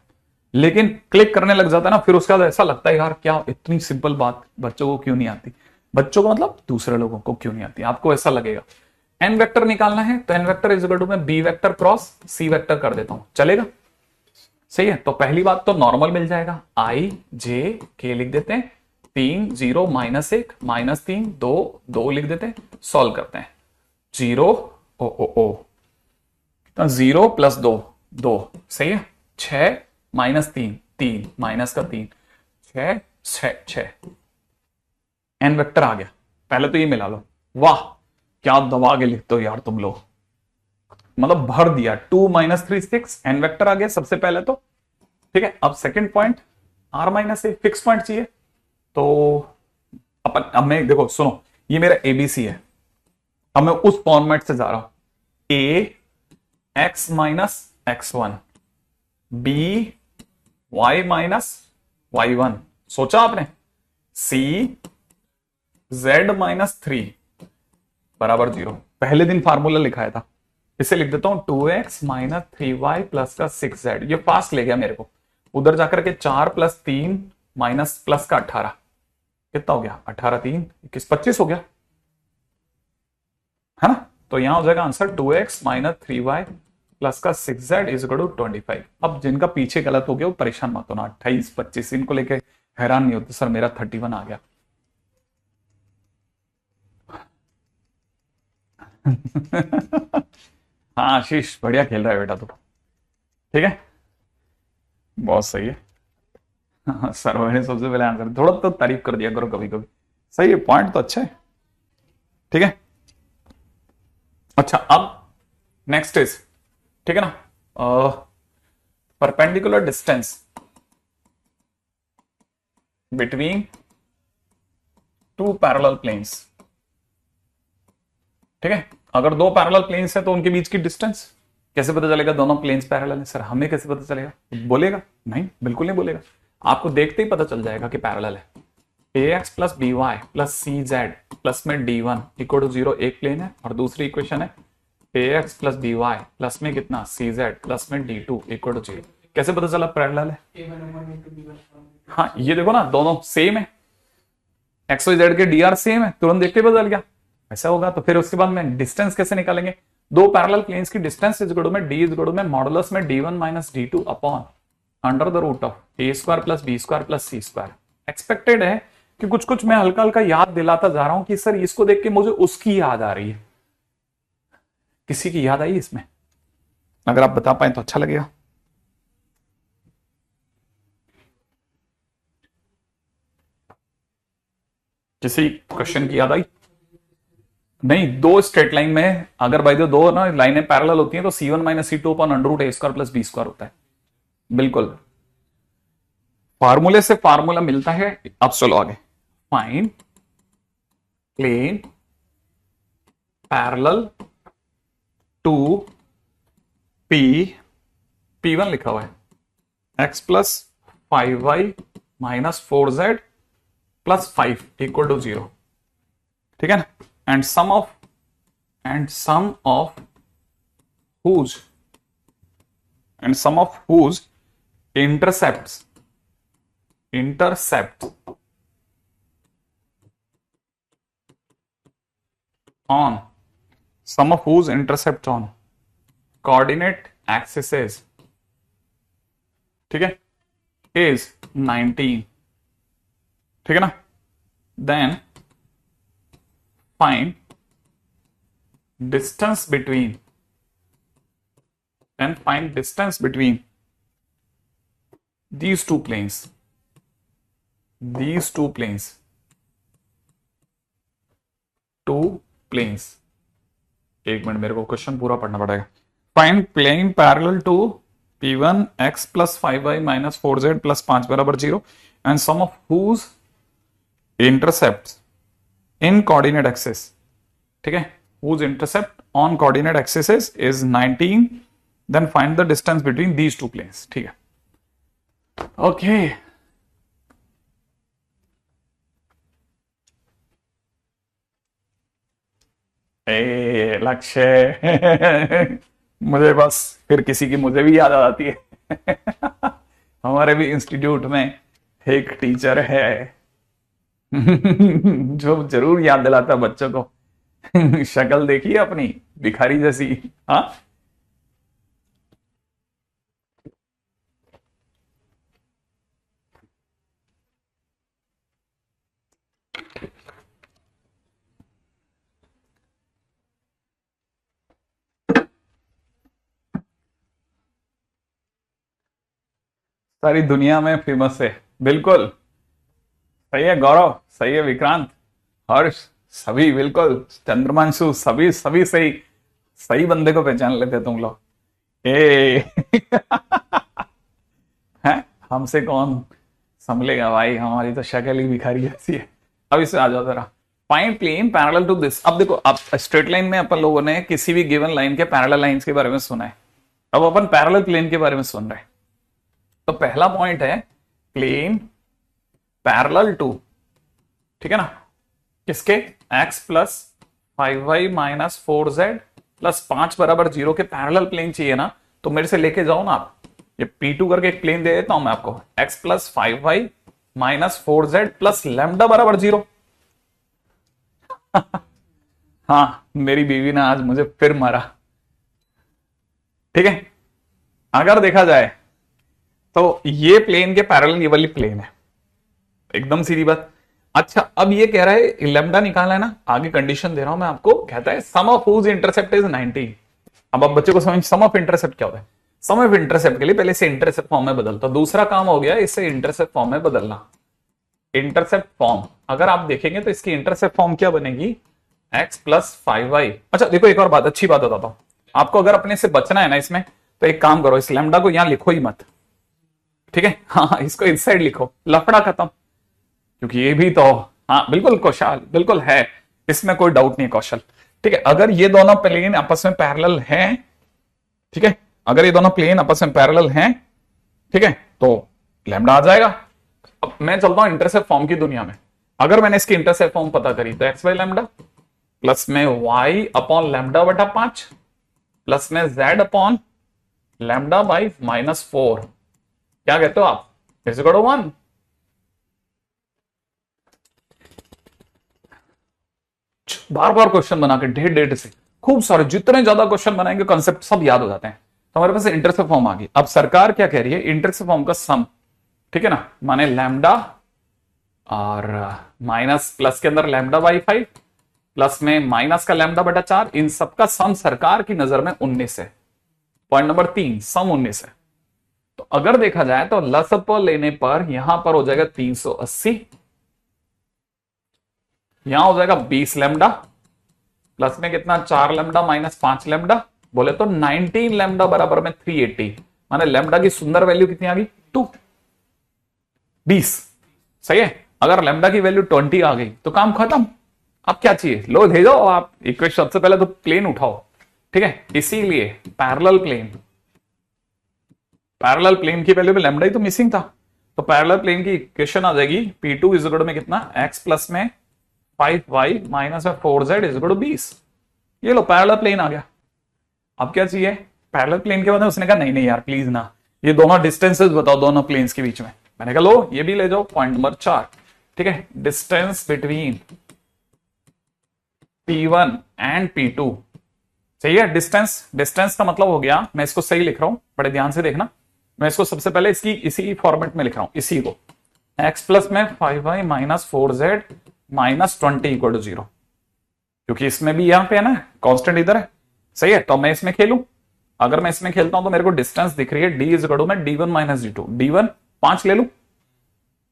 लेकिन क्लिक करने लग जाता है ना, फिर उसके बाद ऐसा लगता है यार क्या इतनी सिंपल बात बच्चों को क्यों नहीं आती। बच्चों को मतलब दूसरे लोगों को क्यों नहीं आती, आपको ऐसा लगेगा। एन वेक्टर निकालना है तो N vector is equal to मैं B vector cross C vector कर देता हूं, चलेगा? सही है, तो पहली बात तो नॉर्मल मिल जाएगा, आई जे के लिख देते हैं, 3 0 -1 -3 2 2 लिख देते हैं, सॉल्व करते हैं। 0 ओ ओ ओ 0 + 2 2, सही है, 6 -3 3 माइनस का 3 6 6 6, एन वेक्टर आ गया। पहले तो ये मिला लो, वाह क्या दबा के लिखते हो यार तुम लोग, मतलब भर दिया। 2 -3 6, एन वेक्टर आ गया सबसे पहले तो। ठीक है, अब second point r-a fix point चाहिए, तो अपन अब मैं देखो सुनो, ये मेरा एबीसी है, अब मैं उस फॉर्मेट से जा रहा हूं, a x - x1 b y - y1, सोचा आपने, c z - 3 बराबर 0। पहले दिन फार्मूला लिखाया था, इसे लिख देता हूं 2x - 3y प्लस का 6z। ये फास्ट ले गया मेरे को, उधर जाकर के 4 + 3 माइनस प्लस का 18, कितना हो गया, 18 3 21 25 हो गया, है ना। तो यहां हो जाएगा आंसर 2x - 3y प्लस का 6z इज इक्वल टू 25। अब जिनका पीछे गलत हो गया वो परेशान मत होना, 28 25 इनको लेके हैरान नहीं होते सर मेरा 31 आ गया। हाँ आशीष बढ़िया खेल रहा है बेटा तू, ठीक है बहुत सही है। हाँ, सर मैंने सबसे पहले आंसर, थोड़ा तो तारीफ कर दिया करो कभी कभी, सही है पॉइंट तो अच्छा है, ठीक है। अच्छा अब नेक्स्ट इज, ठीक है ना, perpendicular distance between two parallel planes, ठीक है। अगर दो पैरेलल प्लेन्स है तो उनके बीच की डिस्टेंस कैसे पता चलेगा दोनों प्लेन्स पैरेलल है? सर हमें कैसे पता चलेगा? बोलेगा नहीं, बिल्कुल नहीं बोलेगा, आपको देखते ही पता चल जाएगा कि पैरेलल है। ax plus B Y plus c z plus में d1 इक्वल टू 0 एक प्लेन है, और दूसरी इक्वेशन है ax plus B Y plus में कितना सी जेड प्लस में d2 इक्वल टू 0। कैसे पता चला पैरेलल है? हाँ ये देखो ना दोनों सेम है, एक्स वाई जेड के dr सेम है, तुरंत देखते पता चल गया। ऐसा होगा तो फिर उसके बाद में डिस्टेंस कैसे निकालेंगे? दो पैरेलल प्लेन्स की डिस्टेंस इज इक्वल में d इज इक्वल में मॉडुलस में d1 minus d2 upon under the root of a square plus B square plus C square. Expected है कि कुछ कुछ मैं हल्का हल्का याद दिलाता जा रहा हूं कि सर इसको देख के मुझे उसकी याद आ रही है। किसी की याद आई इसमें? अगर आप बता पाए तो अच्छा लगेगा। किसी क्वेश्चन की याद आई? नहीं, दो स्ट्रेट लाइन में अगर भाई दो ना लाइनें पैरेलल होती हैं तो c1 minus c2 upon under root a square plus B square होता है। बिल्कुल फार्मूले से फार्मूला मिलता है। अब चलो आगे, find plane parallel to P1 लिखा हुआ है x plus 5y minus 4z plus 5 equal to 0, ठीक है ना। And sum of whose intercepts on coordinate axes, ठीक है, is 19, ठीक है ना। Then find distance between these two planes, एक मिनट मेरे को क्वेश्चन पूरा पढ़ना पड़ेगा। Find plane parallel to P1 x plus 5y minus 4z plus 5 बराबर 0 and sum of whose intercepts in coordinate axis, ठीक है, whose intercept on coordinate axis is 19, then find the distance between these two planes, ठीक है। Okay ए लक्ष्य मुझे बस फिर किसी की मुझे भी याद आ जाती है। हमारे भी इंस्टीट्यूट में एक टीचर है जो जरूर याद दिलाता बच्चों को। शक्ल देखिए अपनी भिखारी जैसी। हाँ सारी दुनिया में फेमस है। बिल्कुल सही है गौरव, सही है विक्रांत, हर्ष, सभी बिल्कुल, चंद्रमांशु, सभी सभी सही सही बंदे को पहचान लेते तुम लोग। ए हैं हमसे कौन संभलेगा भाई, हमारी तो शक्ल ही भिखारी जैसी है। अब इससे आ जाओ जरा, find plane parallel to this. अब देखो, अब स्ट्रेट लाइन में अपन लोगों ने किसी भी गिवन लाइन के पैरेलल लाइंस के बारे में सुना है, अब अपन पैरेलल प्लेन के बारे में सुन रहे हैं। तो पहला पॉइंट है प्लेन पैरेलल टू, ठीक है ना, किसके, x plus 5y minus 4z plus 5 बराबर 0 के पैरेलल प्लेन चाहिए ना, तो मेरे से लेके जाओ ना आप, ये P2 करके एक प्लेन दे देता हूं मैं आपको, x plus 5y minus 4z plus lambda बराबर 0। हाँ मेरी बीवी ने आज मुझे फिर मारा, ठीक है, अगर देखा जाए तो ये प्लेन के पैरेलल ये वाली प्लेन है, एकदम सीधी बात। अच्छा, अब ये कह रहा है लैम्डा निकालना है ना, आगे कंडीशन दे रहा हूं मैं आपको, कहता है सम ऑफ हुज इंटरसेप्ट इज 90। अब आप बच्चे को समझ, सम ऑफ इंटरसेप्ट क्या होता है। सम ऑफ इंटरसेप्ट के लिए पहले इसे इंटरसेप्ट फॉर्म में बदलता, दूसरा काम हो गया इसे इंटरसेप्ट फॉर्म में बदलना। इंटरसेप्ट फॉर्म अगर आप देखेंगे तो इसकी इंटरसेप्ट फॉर्म क्या बनेगी, x प्लस 5y। अच्छा देखो, एक और बात, अच्छी बात बताता हूं आपको, अगर अपने से बचना है ना इसमें, तो एक काम करो, इस लैम्डा को यहां लिखो ही मत, ठीक है, हाँ इसको इस साइड लिखो, लफड़ा खत्म। क्योंकि ये भी तो, हाँ बिल्कुल कौशल, बिल्कुल है, इसमें कोई डाउट नहीं है कौशल। ठीक है, अगर ये दोनों प्लेन आपस में पैरेलल हैं, ठीक है, अगर ये दोनों प्लेन आपस में पैरेलल हैं, ठीक है, तो लैम्डा आ जाएगा। अब मैं चलता हूं इंटरसेप्ट फॉर्म की दुनिया में। अगर मैंने इसकी इंटरसेप्ट फॉर्म पता करी तो एक्स बाई लैम्डा प्लस में वाई अपॉन लैम्डा बटा 5 प्लस में जेड अपॉन लैम्डा बाई -4, क्या कहते हो आप, इज इक्वल टू 1। बार बार क्वेश्चन बना के ढेर ढेर से खूब सारे, जितने ज्यादा क्वेश्चन बनाएंगे कंसेप्ट सब याद हो जाते हैं। तो हमारे पास इंटरसेप्ट फॉर्म आ गई। अब सरकार क्या कह रही है, इंटरसेप्ट फॉर्म का सम, ठीक है ना, माने लैम्डा और माइनस प्लस के अंदर लैम्डा बाई 5 प्लस में माइनस का लैम्डा बटा 4, इन सबका सम सरकार की नजर में 19 है। पॉइंट नंबर 3, सम 19 है। तो अगर देखा जाए तो लसप लेने पर यहां पर हो जाएगा 380, यहां हो जाएगा 20 लैम्डा प्लस में कितना 4 लैम्डा माइनस 5 लैम्डा, बोले तो 19 लैम्डा बराबर में 380। माने लैम्डा की सुंदर वैल्यू कितनी आ गई, 2, 20। सही है, अगर लैम्डा की वैल्यू 20 आ गई तो काम खत्म। अब क्या चाहिए, लो दे जाओ आप इक्वेशन, सबसे पहले तो प्लेन उठाओ, ठीक है, इसीलिए पैरेलल प्लेन, पैरेलल प्लेन की वैल्यू में लैम्डा ही तो मिसिंग था, तो पैरेलल प्लेन की इक्वेशन आ जाएगी P2 इज इक्वल में कितना, x प्लस में 5y माइनस में 4z इज इक्वल टू 20। ये लो पैरेलल प्लेन आ गया। अब क्या चाहिए, पैरेलल प्लेन के बाद उसने कहा नहीं नहीं यार प्लीज ना, ये दोनों डिस्टेंसेस बताओ दोनों प्लेन्स के बीच में। मैंने कहा लो ये भी ले जाओ, पॉइंट नंबर 4, ठीक है, distance between P1 and P2। सही है, डिस्टेंस, डिस्टेंस का मतलब हो गया, मैं इसको सही लिख रहा हूं, बड़े ध्यान से देखना, मैं इसको सबसे पहले इसकी इसी फॉर्मेट में लिख रहा हूं, इसी को x प्लस में 5y minus 4z minus 20 equal to 0, क्योंकि इसमें भी यहां पे है ना कांस्टेंट इधर है। सही है, तो मैं इसमें खेलूं, अगर मैं इसमें खेलता हूं तो मेरे को डिस्टेंस दिख रही है d इज इक्वल टू में d1 माइनस d2, d1 5 ले लू,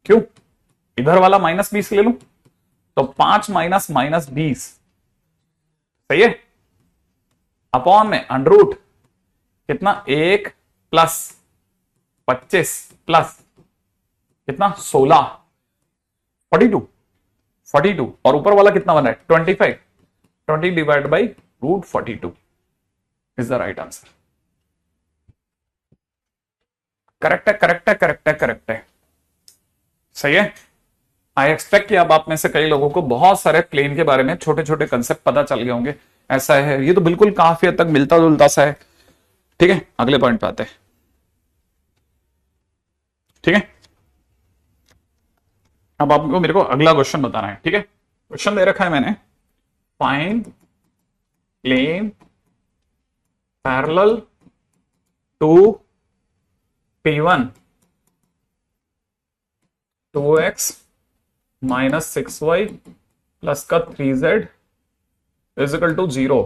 क्यों, इधर वाला माइनस 20 ले लू, तो 5 माइनस माइनस 20, सही है, अपॉन में अंडरूट कितना 1 प्लस 25 प्लस कितना 16, 42, 42 और ऊपर वाला कितना बना है 25, 20 divide by root 42 is the right answer. Correct है, करेक्ट है, करेक्ट है, करेक्ट है, सही है। आई एक्सपेक्ट कि अब आप में से कई लोगों को बहुत सारे प्लेन के बारे में छोटे छोटे कंसेप्ट पता चल गए होंगे। ऐसा है, ये तो बिल्कुल काफी हद तक मिलता जुलता सा है। ठीक है, अगले पॉइंट पे आते हैं। ठीक है, अब आपको मेरे को अगला क्वेश्चन बताना है। ठीक है, क्वेश्चन दे रखा है मैंने, find plane parallel to P1 2x minus 6y plus का 3z is equal to 0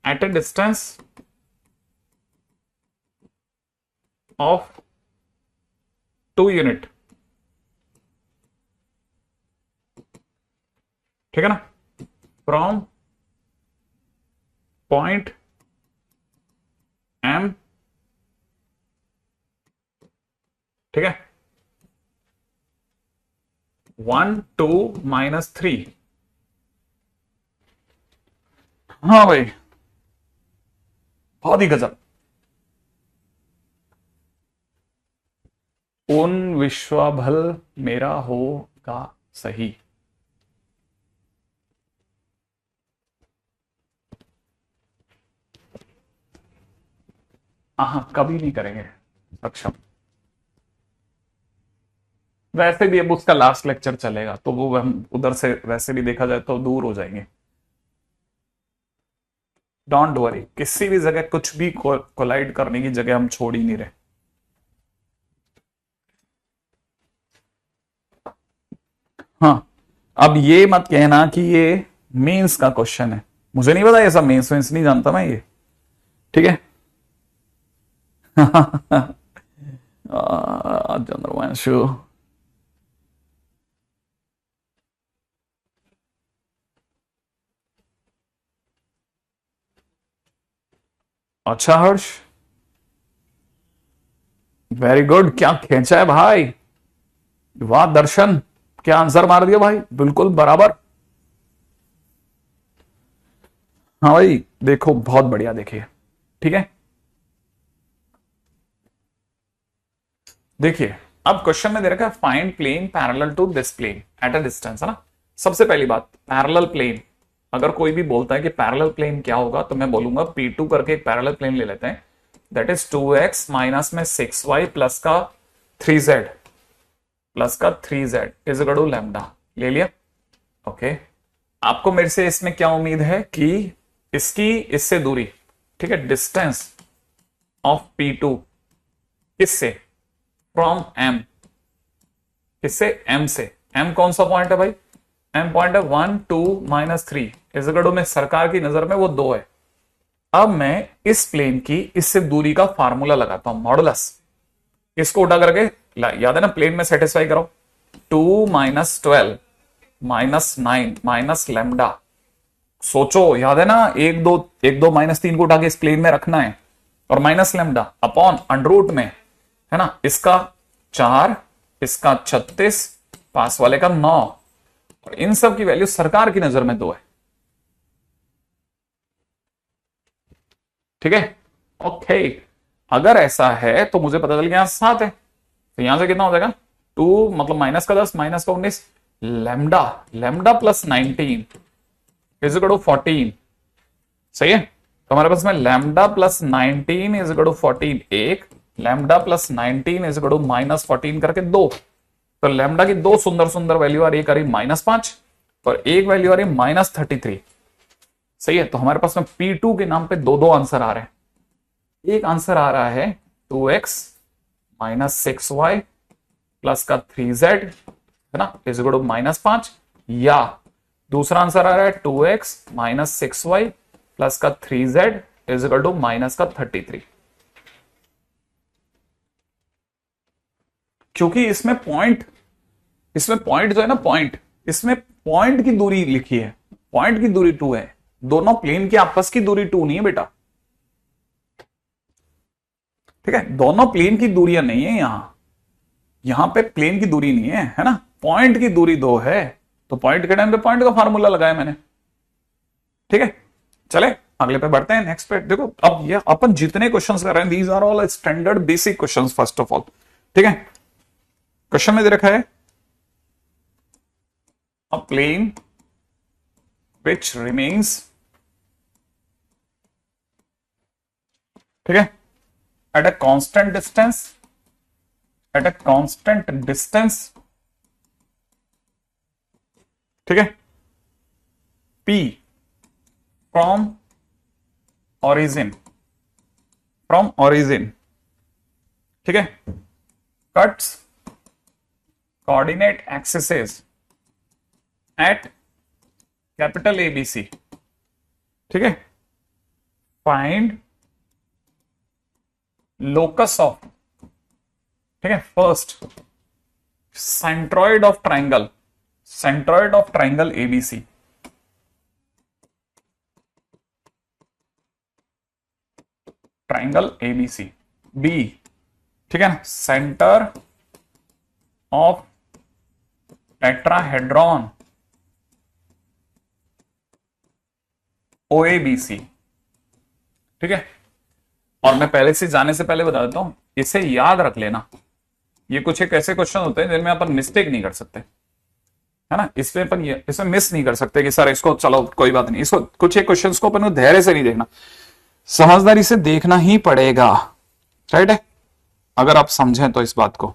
at a distance of 2 unit. ठीक है ना, फ्रॉम पॉइंट M, ठीक है, 1 2 माइनस 3। हाँ भाई, बहुत ही गजब। उन विश्वभल मेरा होगा सही। हाँ, कभी नहीं करेंगे सक्षम। वैसे भी अब उसका लास्ट लेक्चर चलेगा तो वो हम उधर से वैसे भी देखा जाए तो दूर हो जाएंगे। डोंट वरी, किसी भी जगह कुछ भी कोलाइड करने की जगह हम छोड़ ही नहीं रहे। हाँ, अब ये मत कहना कि ये मेंस का क्वेश्चन है, मुझे नहीं पता, ये सब मेंस वेंस नहीं जानता मैं ये, ठीक है। चंद्रवंशु, अच्छा हर्ष, वेरी गुड, क्या खेचा है भाई, वाह दर्शन, क्या आंसर मार दिया भाई, बिल्कुल बराबर। हाँ भाई देखो, बहुत बढ़िया, देखिए ठीक है। देखिए अब क्वेश्चन में दे रखा है find plane parallel to this plane at a distance, है ना। सबसे पहली बात, पैरेलल प्लेन, अगर कोई भी बोलता है कि पैरेलल प्लेन क्या होगा, तो मैं बोलूंगा P2 करके एक पैरेलल प्लेन ले लेते हैं, दैट इज 2x माइनस में 6y प्लस का 3z प्लस का 3z is equal to lambda, ले लिया। ओके, आपको मेरे से इसमें क्या उम्मीद है कि इसकी इससे दूरी, ठीक है, डिस्टेंस ऑफ P2 किससे, फ्रॉम M, किससे, M से। M कौन सा पॉइंट है भाई, M पॉइंट है 1 2 माइनस 3 इज इक्वल टू में सरकार की नजर में वो 2 है। अब मैं इस प्लेन की इससे दूरी का फार्मूला लगाता हूं, मॉडुलस, इसको उठा करके याद है ना, प्लेन में सेटिस्फाई करो, 2 माइनस 12 माइनस 9 माइनस लैम्डा, सोचो याद है ना, एक दो माइनस 3 को उठा के इस प्लेन में रखना है, और माइनस लैम्डा अपॉन अंडरूट में, है ना, इसका 4, इसका 36, पास वाले का 9, और इन सब की वैल्यू सरकार की नजर में 2 है, ठीक है। ओके, अगर ऐसा है तो मुझे पता चल गया 7 है, तो यहां से कितना हो जाएगा, 2 मतलब माइनस का 10 माइनस का 19, lambda, lambda plus 19 is equal to 14, सही है। तो हमारे पास में lambda plus 19 is equal to 14 एक, lambda plus 19 is equal to minus 14 करके 2, तो लैम्डा की 2 सुंदर सुंदर वैल्यू आ रही, एक आ रही -5 और एक वैल्यू आ रही -33, सही है। तो हमारे पास में P2 के नाम पे दो आंसर आ रहे हैं, एक आंसर आ रहा है 2x माइनस 6y प्लस का 3z, है ना, इज इक्वल टू -5, या दूसरा आंसर आ रहा है 2x माइनस 6y प्लस का 3z is equal to minus का 33। क्योंकि इसमें पॉइंट जो है ना, पॉइंट, इसमें पॉइंट की दूरी लिखी है, पॉइंट की दूरी 2 है, दोनों प्लेन की आपस की दूरी 2 नहीं है बेटा, ठीक है, दोनों प्लेन की दूरियां नहीं है, यहां पे प्लेन की दूरी नहीं है ना, पॉइंट की दूरी 2 है, तो पॉइंट के टाइम पे पॉइंट का फार्मूला लगाया मैंने, ठीक है। चले अगले पे बढ़ते हैं, नेक्स्ट पे देखो। अब ये अपन जितने क्वेश्चंस कर रहे हैं, these are all standard basic questions first of all, ठीक है। क्वेश्चन में दे रखा है अ प्लेन विच रिमेन्स, ठीक है, at a constant distance, at a constant distance, ठीक है, P from origin, ठीक है, cuts coordinate axes at capital ABC, ठीक है, find locus of, ठीक है, first centroid of triangle ABC, triangle ABC, B, ठीक है ना, सेंटर ऑफ टेट्राहेड्रॉन ओएबीसी, ठीक है। और मैं पहले से जाने से पहले बता देता हूं, इसे याद रख लेना, ये कुछ एक ऐसे क्वेश्चन होते हैं जिनमें अपन मिस्टेक नहीं कर सकते, है ना, इसमें अपन इसमें मिस नहीं कर सकते कि सर इसको चलो कोई बात नहीं, इसको कुछ एक क्वेश्चंस को अपन धैर्य से नहीं देखना, समझदारी से देखना ही पड़ेगा, राइट है, अगर आप समझें तो इस बात को।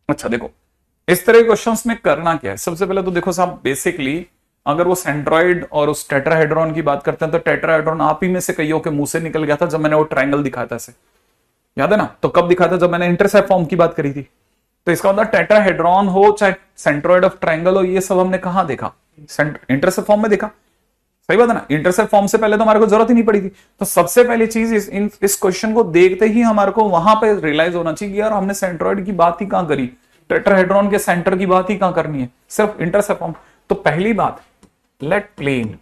अच्छा देखो, इस तरह के क्वेश्चंस में करना क्या है, सबसे पहले तो देखो साहब, बेसिकली अगर वो सेंट्रॉइड और उस टेट्राहेड्रॉन की बात करते हैं तो टेट्राहेड्रॉन आप ही में से कईयों के मुंह से निकल गया था जब मैंने वो ट्रायंगल दिखाया था इसे, याद है ना? तो कब दिखाया था? जब मैंने इंटरसेप्ट फॉर्म की बात करी थी। तो इसका मतलब टेट्राहेड्रॉन हो चाहे सेंट्रॉइड ऑफ ट्रायंगल हो, ये सब हमने कहां देखा? इंटरसेप्ट फॉर्म में देखा। सही बात है ना? इंटरसेप्ट फॉर्म से पहले तो हमारे को जरूरत ही नहीं पड़ी थी। तो सबसे पहली चीज इस क्वेश्चन को देखते ही हमारे को वहां पे रियलाइज होना चाहिए कि यार हमने सेंट्रॉइड की बात ही कहां करी, टेट्राहेड्रॉन के सेंटर की बात ही कहां करनी है, सिर्फ इंटरसेप्ट फॉर्म। तो पहली बात, लेट प्लेन,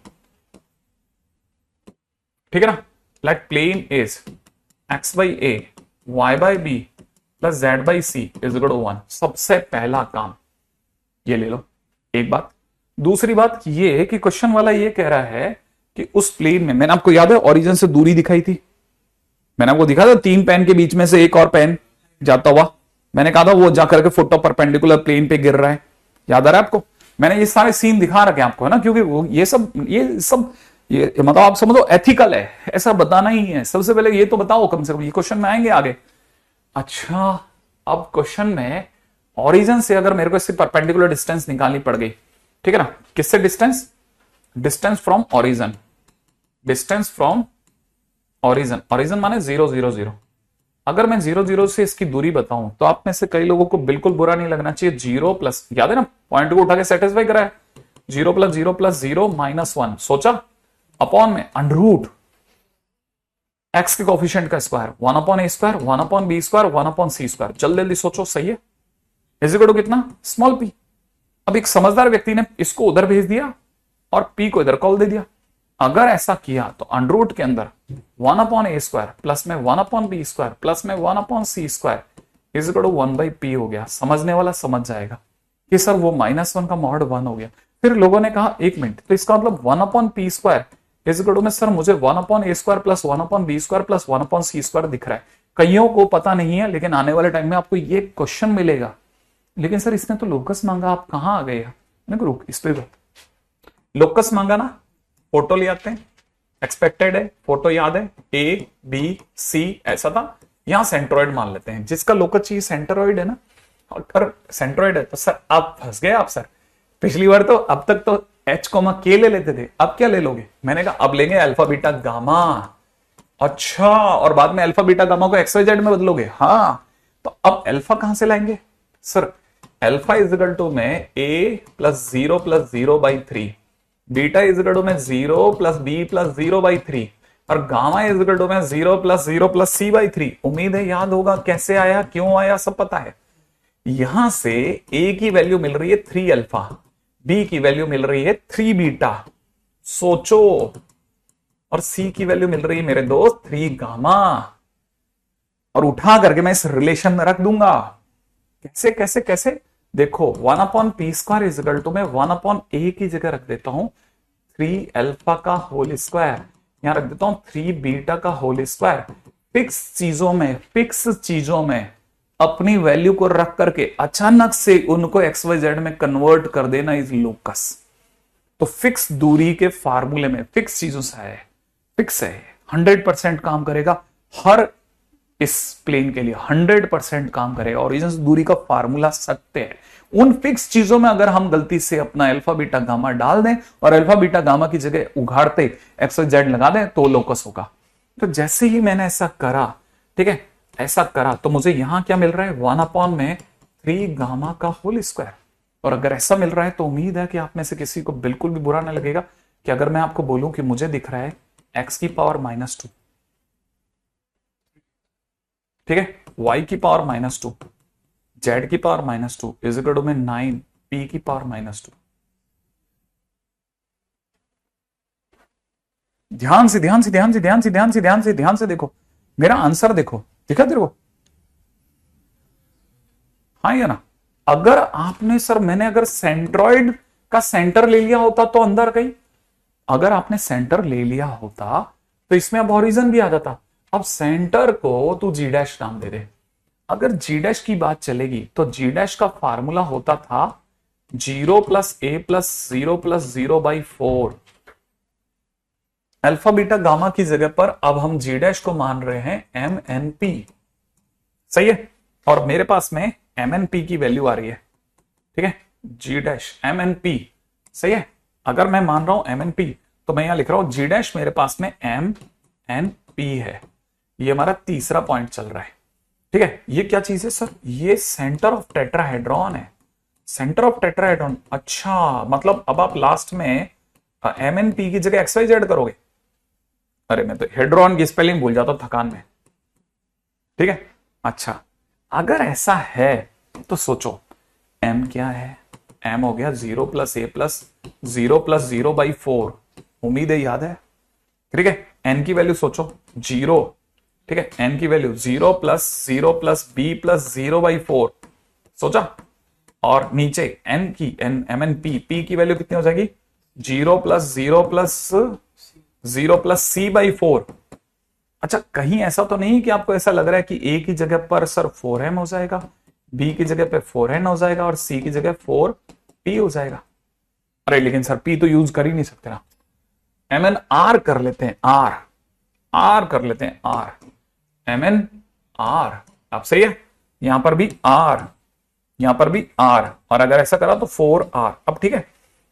ठीक है ना, let plane is x by a y by b plus z by c is equal to 1। सबसे पहला काम ये ले लो, एक बात। दूसरी बात ये है कि क्वेश्चन वाला ये कह रहा है कि उस प्लेन में, मैंने आपको याद है ओरिजिन से दूरी दिखाई थी, मैंने आपको दिखा था 3 पेन के बीच में से एक और पेन जाता हुआ, मैंने कहा था वो जाकर के फुट ऑफ परपेंडिकुलर प्लेन पे गिर रहा है, याद आ रहा है आपको? मैंने ये सारे सीन दिखा रखे आपको, है ना, क्योंकि वो ये सब मतलब आप समझो एथिकल है, ऐसा बताना ही है। सबसे पहले ये तो बताओ कम से कम, ये क्वेश्चन में आएंगे आगे। अच्छा, अब क्वेश्चन में ओरिजिन से अगर मेरे को इससे परपेंडिकुलर डिस्टेंस निकालनी पड़ गई, ठीक है ना, किससे distance? Distance from origin, distance from origin, origin माने 0 0 0। अगर मैं 0 0 से इसकी दूरी बताऊं तो आप में से कई लोगों को बिल्कुल बुरा नहीं लगना चाहिए। 0 प्लस, याद है ना, पॉइंट को उठा के सेटिस्फाई करा है, 0 प्लस 0 प्लस 0 माइनस 1, सोचा अपॉन में अंडररूट एक्स के कोफिशिएंट का square, 1 upon a square, 1 upon b square, 1 upon C square. जल्दी जल्दी सोचो, सही है? इज इक्वल टू कितना? Small p. अब एक समझदार व्यक्ति ने इसको उधर भेज दिया और पी को इधर कॉल दे दिया। अगर ऐसा किया तो अंडररूट के अंदर 1 अपॉन ए स्क्वायर प्लस में 1 अपॉन बी स्क्वायर प्लस में 1 upon C square is equal to 1 by P हो गया। समझने वाला समझ जाएगा कि सर वो -1 का मॉड 1 हो गया। फिर लोगों ने कहा 1 मिनट, तो इसका मतलब 1 upon P square is equal to में सर मुझे 1 upon a square plus 1 upon b square plus 1 upon C square दिख रहा है। कईयों को पता नहीं है, लेकिन आने वाले टाइम में आपको ये क्वेश्चन मिलेगा। लेकिन सर इसने तो लोकस मांगा, आप कहां आ गए? रुक, इस पे लोकस मांगा ना, फोटो ले आते हैं, एक्सपेक्टेड है, फोटो याद है, ए बी सी ऐसा था, यहां सेंट्रॉइड मान लेते हैं। जिसका लोकस चाहिए सेंट्रॉइड है ना, अगर सेंट्रॉइड है तो सर आप फंस गए। आप सर पिछली बार तो अब तक तो एच कोमा के ले लेते थे, अब क्या ले लोगे? मैंने कहा अब लेंगे अल्फा बीटा गामा। अच्छा, और बाद में अल्फा बीटा गामा को एक्स वाई जेड में बदलोगे? हाँ, तो अब अल्फा कहां से लाएंगे sir? Alpha is equal to में a plus 0 plus 0 by 3, beta is equal to में 0 प्लस बी प्लस 0 बाई 3, और गामा इज इक्वल टू में 0 प्लस 0 प्लस सी बाई 3। उम्मीद है याद होगा कैसे आया, क्यों आया, सब पता है। यहां से ए की वैल्यू मिल रही है 3 अल्फा, बी की वैल्यू मिल रही है 3 बीटा, सोचो, और सी की वैल्यू मिल रही है मेरे दोस्त 3 गामा, और उठा करके मैं इस रिलेशन में रख दूंगा। कैसे कैसे कैसे? देखो 1 upon P square is equal to में 1 अपॉन ए की जगह रख देता हूं 3 अल्फा का होल स्क्वायर, यहां रख देता हूं 3 बीटा का होल स्क्वायर। फिक्स चीजों में अपनी वैल्यू को रख करके अचानक से उनको एक्स वाई जेड में कन्वर्ट कर देना इज लोकस। तो फिक्स दूरी के फार्मूले में फिक्स चीजों से है, फिक्स है, 100% काम करेगा, हर इस प्लेन के लिए 100% काम करेगा। ओरिजिन से दूरी का फार्मूला सत्य है। उन फिक्स चीजों में अगर हम गलती से अपना अल्फा बीटा गामा डाल दें और अल्फा बीटा गामा की जगह उघाड़ते एक्स वाई जेड लगा दें तो लोकस होगा। तो जैसे ही मैंने ऐसा करा, ठीक है, ऐसा करा, तो मुझे यहां क्या मिल रहा है? 1 अपॉन में 3 गामा का होल स्क्वायर। और अगर ऐसा मिल रहा है तो उम्मीद है कि आप में से किसी को बिल्कुल भी बुरा ना लगेगा कि अगर मैं आपको बोलूं कि मुझे दिख रहा है x की पावर -2, ठीक है, y की पावर -2, z की पावर -2 इज इक्वल टू में 9 p की पावर -2। ध्यान से ध्यान से ध्यान से ध्यान से ध्यान से ध्यान से ध्यान से देखो, मेरा आंसर देखो, दिखा तेरे को? हाँ या ना? अगर आपने सर, मैंने अगर सेंट्रॉइड का सेंटर ले लिया होता तो अंदर गई, अगर आपने सेंटर ले लिया होता तो इसमें अब ओरिजिन भी आ जाता। अब सेंटर को तू जी डैश नाम दे दे। अगर जी डैश की बात चलेगी तो जी डैश का फार्मूला होता था 0 plus A plus 0 plus 0 by 4। Alpha beta gamma की जगह पर अब हम जी डैश को मान रहे हैं एम एन पी, सही है, और मेरे पास में एम एन पी की वैल्यू आ रही है, ठीक है, जी डैश एम एन पी, सही है। अगर मैं मान रहा हूं एम एन पी, तो मैं यहां लिख रहा हूं जी डैश मेरे पास में एम एन पी है। ये हमारा तीसरा पॉइंट चल रहा है। ठीक है, ये क्या चीज है सर? ये सेंटर ऑफ टेट्राहेड्रॉन है। सेंटर ऑफ टेट्राहेड्रॉन, अच्छा मतलब अब आप लास्ट में एम एन पी की जगह एक्स वाई जेड करोगे। अरे मैं तो हेड्रॉन की स्पेलिंग भूल जाता हूं थकान में। ठीक है, अच्छा अगर ऐसा है तो सोचो m क्या है? m हो गया 0 प्लस ए प्लस 0 + 0/4। उम्मीद है याद है। ठीक है, n की वैल्यू सोचो 0। ठीक है, n की वैल्यू 0 + 0 + b + 0/4 सोचा। और नीचे n की m n p की वैल्यू कितनी हो जाएगी? 0 + 0 + 0 + c/4। अच्छा कहीं ऐसा तो नहीं कि आपको ऐसा लग रहा है कि a की जगह पर सर 4m हो जाएगा, b की जगह पे 4n हो जाएगा और c की जगह 4p हो जाएगा? अरे लेकिन सर p तो यूज कर ही नहीं सकते ना। mn r कर लेते हैं, r कर लेते हैं, r mn r। अब सही है, यहां पर भी r, यहां पर भी r, और अगर ऐसा करा तो 4r। अब ठीक है,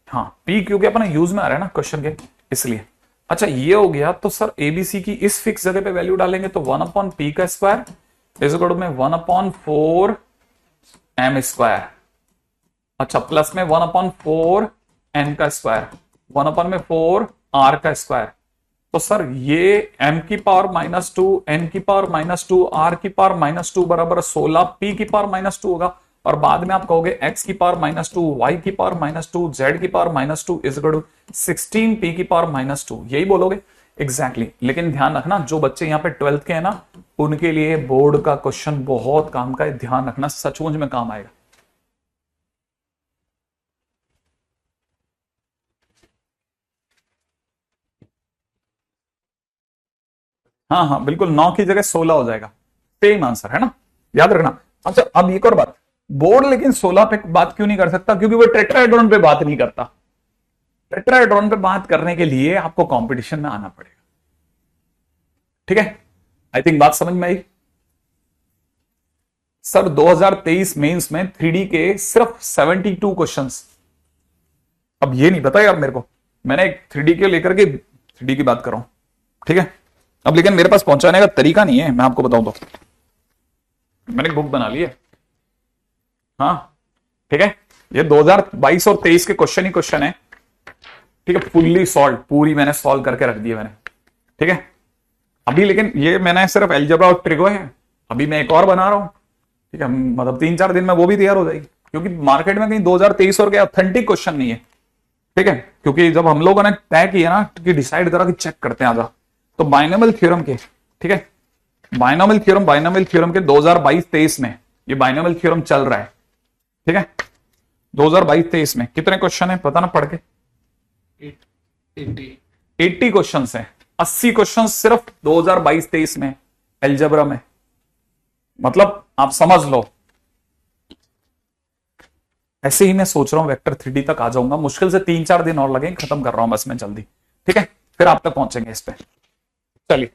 हाँ p क्योंकि अपना यूज में आ रहा है ना क्वेश्चन के, इसलिए। अच्छा ये हो गया, तो सर एबीसी की इस फिक्स जगह पे वैल्यू डालेंगे तो 1/p का स्क्वायर इज इक्वल टू में 1/4m²। अच्छा प्लस में 1/4n का स्क्वायर, 1/4r का स्क्वायर। तो सर ये m की पावर -2, n की पावर -2, r की पावर -2 बराबर 16 p की पावर -2 होगा। और बाद में आप कहोगे x की पावर -2, y की पावर -2, z की power -2 is equal to 16 p की पावर -2, यही बोलोगे एग्जैक्टली। लेकिन ध्यान रखना जो बच्चे यहाँ पे 12th के हैं ना, उनके लिए बोर्ड का क्वेश्चन बहुत काम का है, ध्यान रखना सचमुच में काम आएगा। हाँ हाँ बिल्कुल, 9 की जगह 16 हो जाएगा, सेम आंसर है ना, याद रखना। अच्छा अब एक और बात, बोर्ड लेकिन 16 पे बात क्यों नहीं कर सकता? क्योंकि वो टेट्राहेड्रॉन पे बात नहीं करता। टेट्राहेड्रॉन पे बात करने के लिए आपको कंपटीशन में आना पड़ेगा। ठीक है, आई थिंक बात समझ में आई। सर 2023 मेंस में 3D के सिर्फ 72 क्वेश्चंस। अब ये नहीं पता यार मेरे को, मैंने एक 3D के लेकर के 3D की बात कर रहा हूं। ठीक है, अब लेकिन मेरे पास पहुंचाने का तरीका नहीं है, मैं आपको बताऊं तो मैंने एक बुक बना ली है। हाँ ठीक है, ये 2022 और 23 के क्वेश्चन ही क्वेश्चन है। ठीक है, फुल्ली सॉल्व, पूरी मैंने सॉल्व करके रख दी है मैंने। ठीक है, अभी लेकिन ये मैंने सिर्फ अलजेब्रा और ट्रिगो है, अभी मैं एक और बना रहा हूं। ठीक है, मतलब 3-4 दिन में वो भी तैयार हो जाएगी, क्योंकि मार्केट में कहीं 2023 और के ऑथेंटिक क्वेश्चन नहीं है। ठीक है, क्योंकि जब हम लोगों ने तय किया ना कि डिसाइड करा कि चेक करते हैं आजा, तो बाइनोमियल थ्योरम के, ठीक है, बाइनोमियल थ्योरम के 2022-23 में ये बाइनोमियल थ्योरम चल रहा है। ठीक है, 2022-23 में कितने क्वेश्चन है पता ना पढ़ के? 80 क्वेश्चन है, 80 क्वेश्चन सिर्फ 2022-23 में अलजेब्रा में। मतलब आप समझ लो, ऐसे ही मैं सोच रहा हूं वेक्टर 3D तक आ जाऊंगा, मुश्किल से 3-4 दिन और लगेंगे, खत्म कर रहा हूं बस मैं जल्दी। ठीक है, फिर आप तक पहुंचेंगे इस पे। चलिए